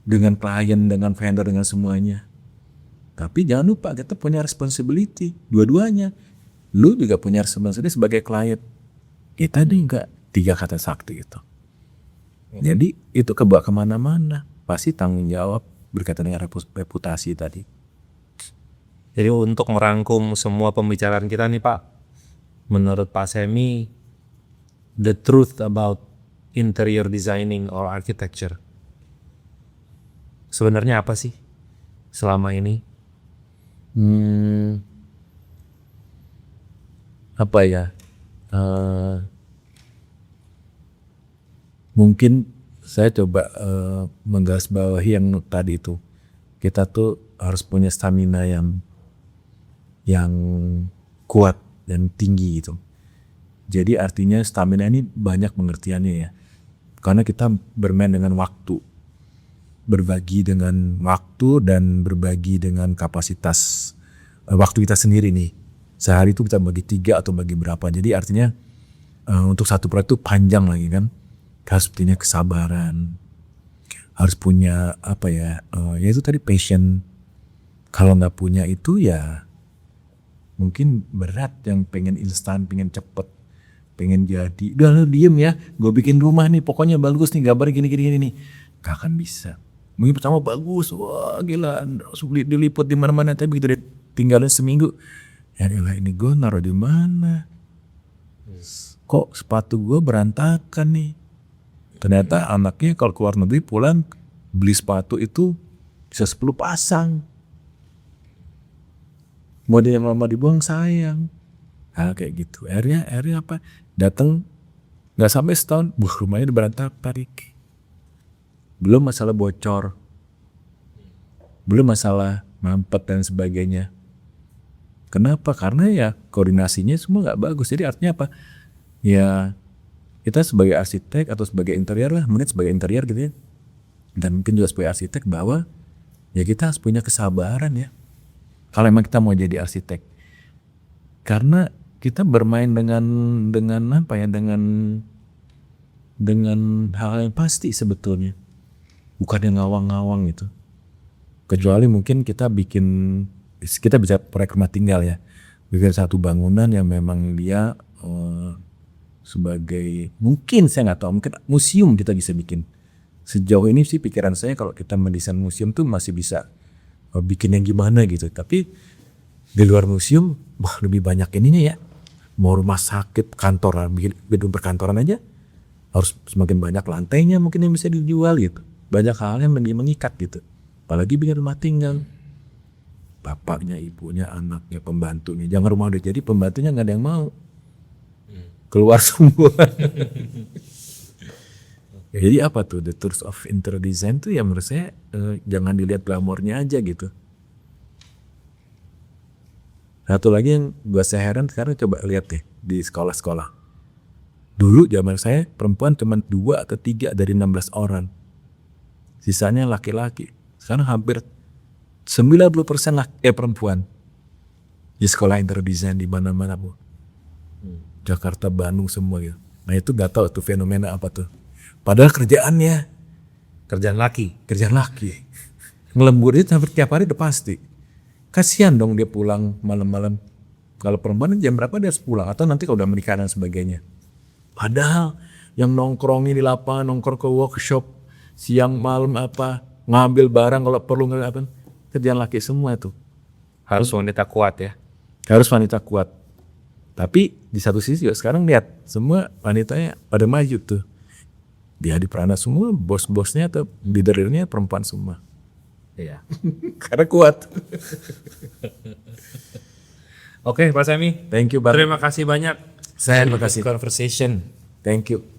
Dengan klien, dengan vendor, dengan semuanya. Tapi jangan lupa kita punya responsibility dua-duanya. Lu juga punya responsibility sebagai klien. Kita juga 3 kata sakti gitu. Jadi itu kebawa kemana-mana. Pasti tanggung jawab berkaitan dengan reputasi tadi. Jadi untuk merangkum semua pembicaraan kita nih Pak, menurut Pak Semi the truth about interior designing or architecture? Sebenarnya apa sih selama ini? Apa ya? Mungkin saya coba menggarisbawahi yang tadi itu. Kita tuh harus punya stamina yang kuat dan tinggi gitu. Jadi artinya stamina ini banyak pengertiannya ya. Karena kita bermain dengan waktu. Berbagi dengan waktu dan berbagi dengan kapasitas waktu kita sendiri nih. Sehari itu kita bagi 3 atau bagi berapa. Jadi artinya untuk satu proyek itu panjang lagi kan. Harus punya kesabaran. Harus punya apa ya, ya itu tadi passion. Kalau nggak punya itu ya mungkin berat, yang pengen instan, pengen cepet, pengen jadi. Udah lu diem ya, gue bikin rumah nih pokoknya bagus nih, gambarnya gini nih. Gak akan bisa. Mungkin pertama bagus, wah gila, diliput di mana-mana, tapi begitu dia tinggalin seminggu, ya gila ini gue naruh di mana? Kok sepatu gue berantakan nih? Ternyata anaknya kalau keluar negeri pulang beli sepatu itu bisa 10 pasang. Mau dia lama dibuang sayang. Hal kayak gitu. Akhirnya apa? Datang nggak sampai setahun, rumahnya udah berantakan. Belum masalah bocor, belum masalah mampet dan sebagainya. Kenapa? Karena ya koordinasinya semua nggak bagus. Jadi artinya apa? Ya kita sebagai arsitek atau sebagai interior lah, mungkin sebagai interior gitu ya, dan mungkin juga sebagai arsitek, bahwa ya kita harus punya kesabaran ya. Kalau emang kita mau jadi arsitek, karena kita bermain dengan apa ya, dengan hal yang pasti sebetulnya, bukan yang ngawang-ngawang gitu. Kecuali mungkin kita bisa proyek rumah tinggal ya, bikin satu bangunan yang memang dia sebagai, mungkin saya nggak tahu, mungkin museum kita bisa bikin. Sejauh ini sih pikiran saya kalau kita mendesain museum tuh masih bisa bikin yang gimana gitu. Tapi di luar museum, lebih banyak ininya ya. Mau rumah sakit, kantoran, gedung perkantoran aja harus semakin banyak lantainya mungkin yang bisa dijual gitu. Banyak hal yang lebih mengikat gitu. Apalagi bikin rumah tinggal. Bapaknya, ibunya, anaknya, pembantunya. Jangan rumah udah jadi pembantunya nggak ada yang mau. Keluar semua. Ya, jadi apa tuh the truth of interior design tuh ya menurut saya jangan dilihat glamornya aja gitu. Satu lagi yang buat saya heran sekarang, coba lihat deh di sekolah-sekolah. Dulu zaman saya perempuan cuma 2 atau 3 dari 16 orang. Sisanya laki-laki. Sekarang hampir 90% perempuan. Di sekolah interior design di mana-mana Bu. Jakarta, Bandung semua gitu. Nah itu gak tahu tuh fenomena apa tuh. Padahal kerjaan laki. Ngelembur itu hampir tiap hari udah pasti. Kasihan dong dia pulang malam-malam. Kalau perempuan jam berapa dia harus pulang, atau nanti kalau udah menikah dan sebagainya. Padahal yang nongkrongin di lapangan, nongkrong ke workshop, siang malam apa, ngambil barang kalau perlu, kerjaan laki semua itu. Harus wanita kuat ya. Harus wanita kuat. Tapi di satu sisi juga sekarang lihat semua wanitanya pada maju tuh. Di Hadi Prana semua bos-bosnya atau leader-leadernya perempuan semua. Iya. Karena kuat. Oke Pak Semi. Thank you Bang. Terima kasih banyak. Saya terima kasih. Conversation. Thank you.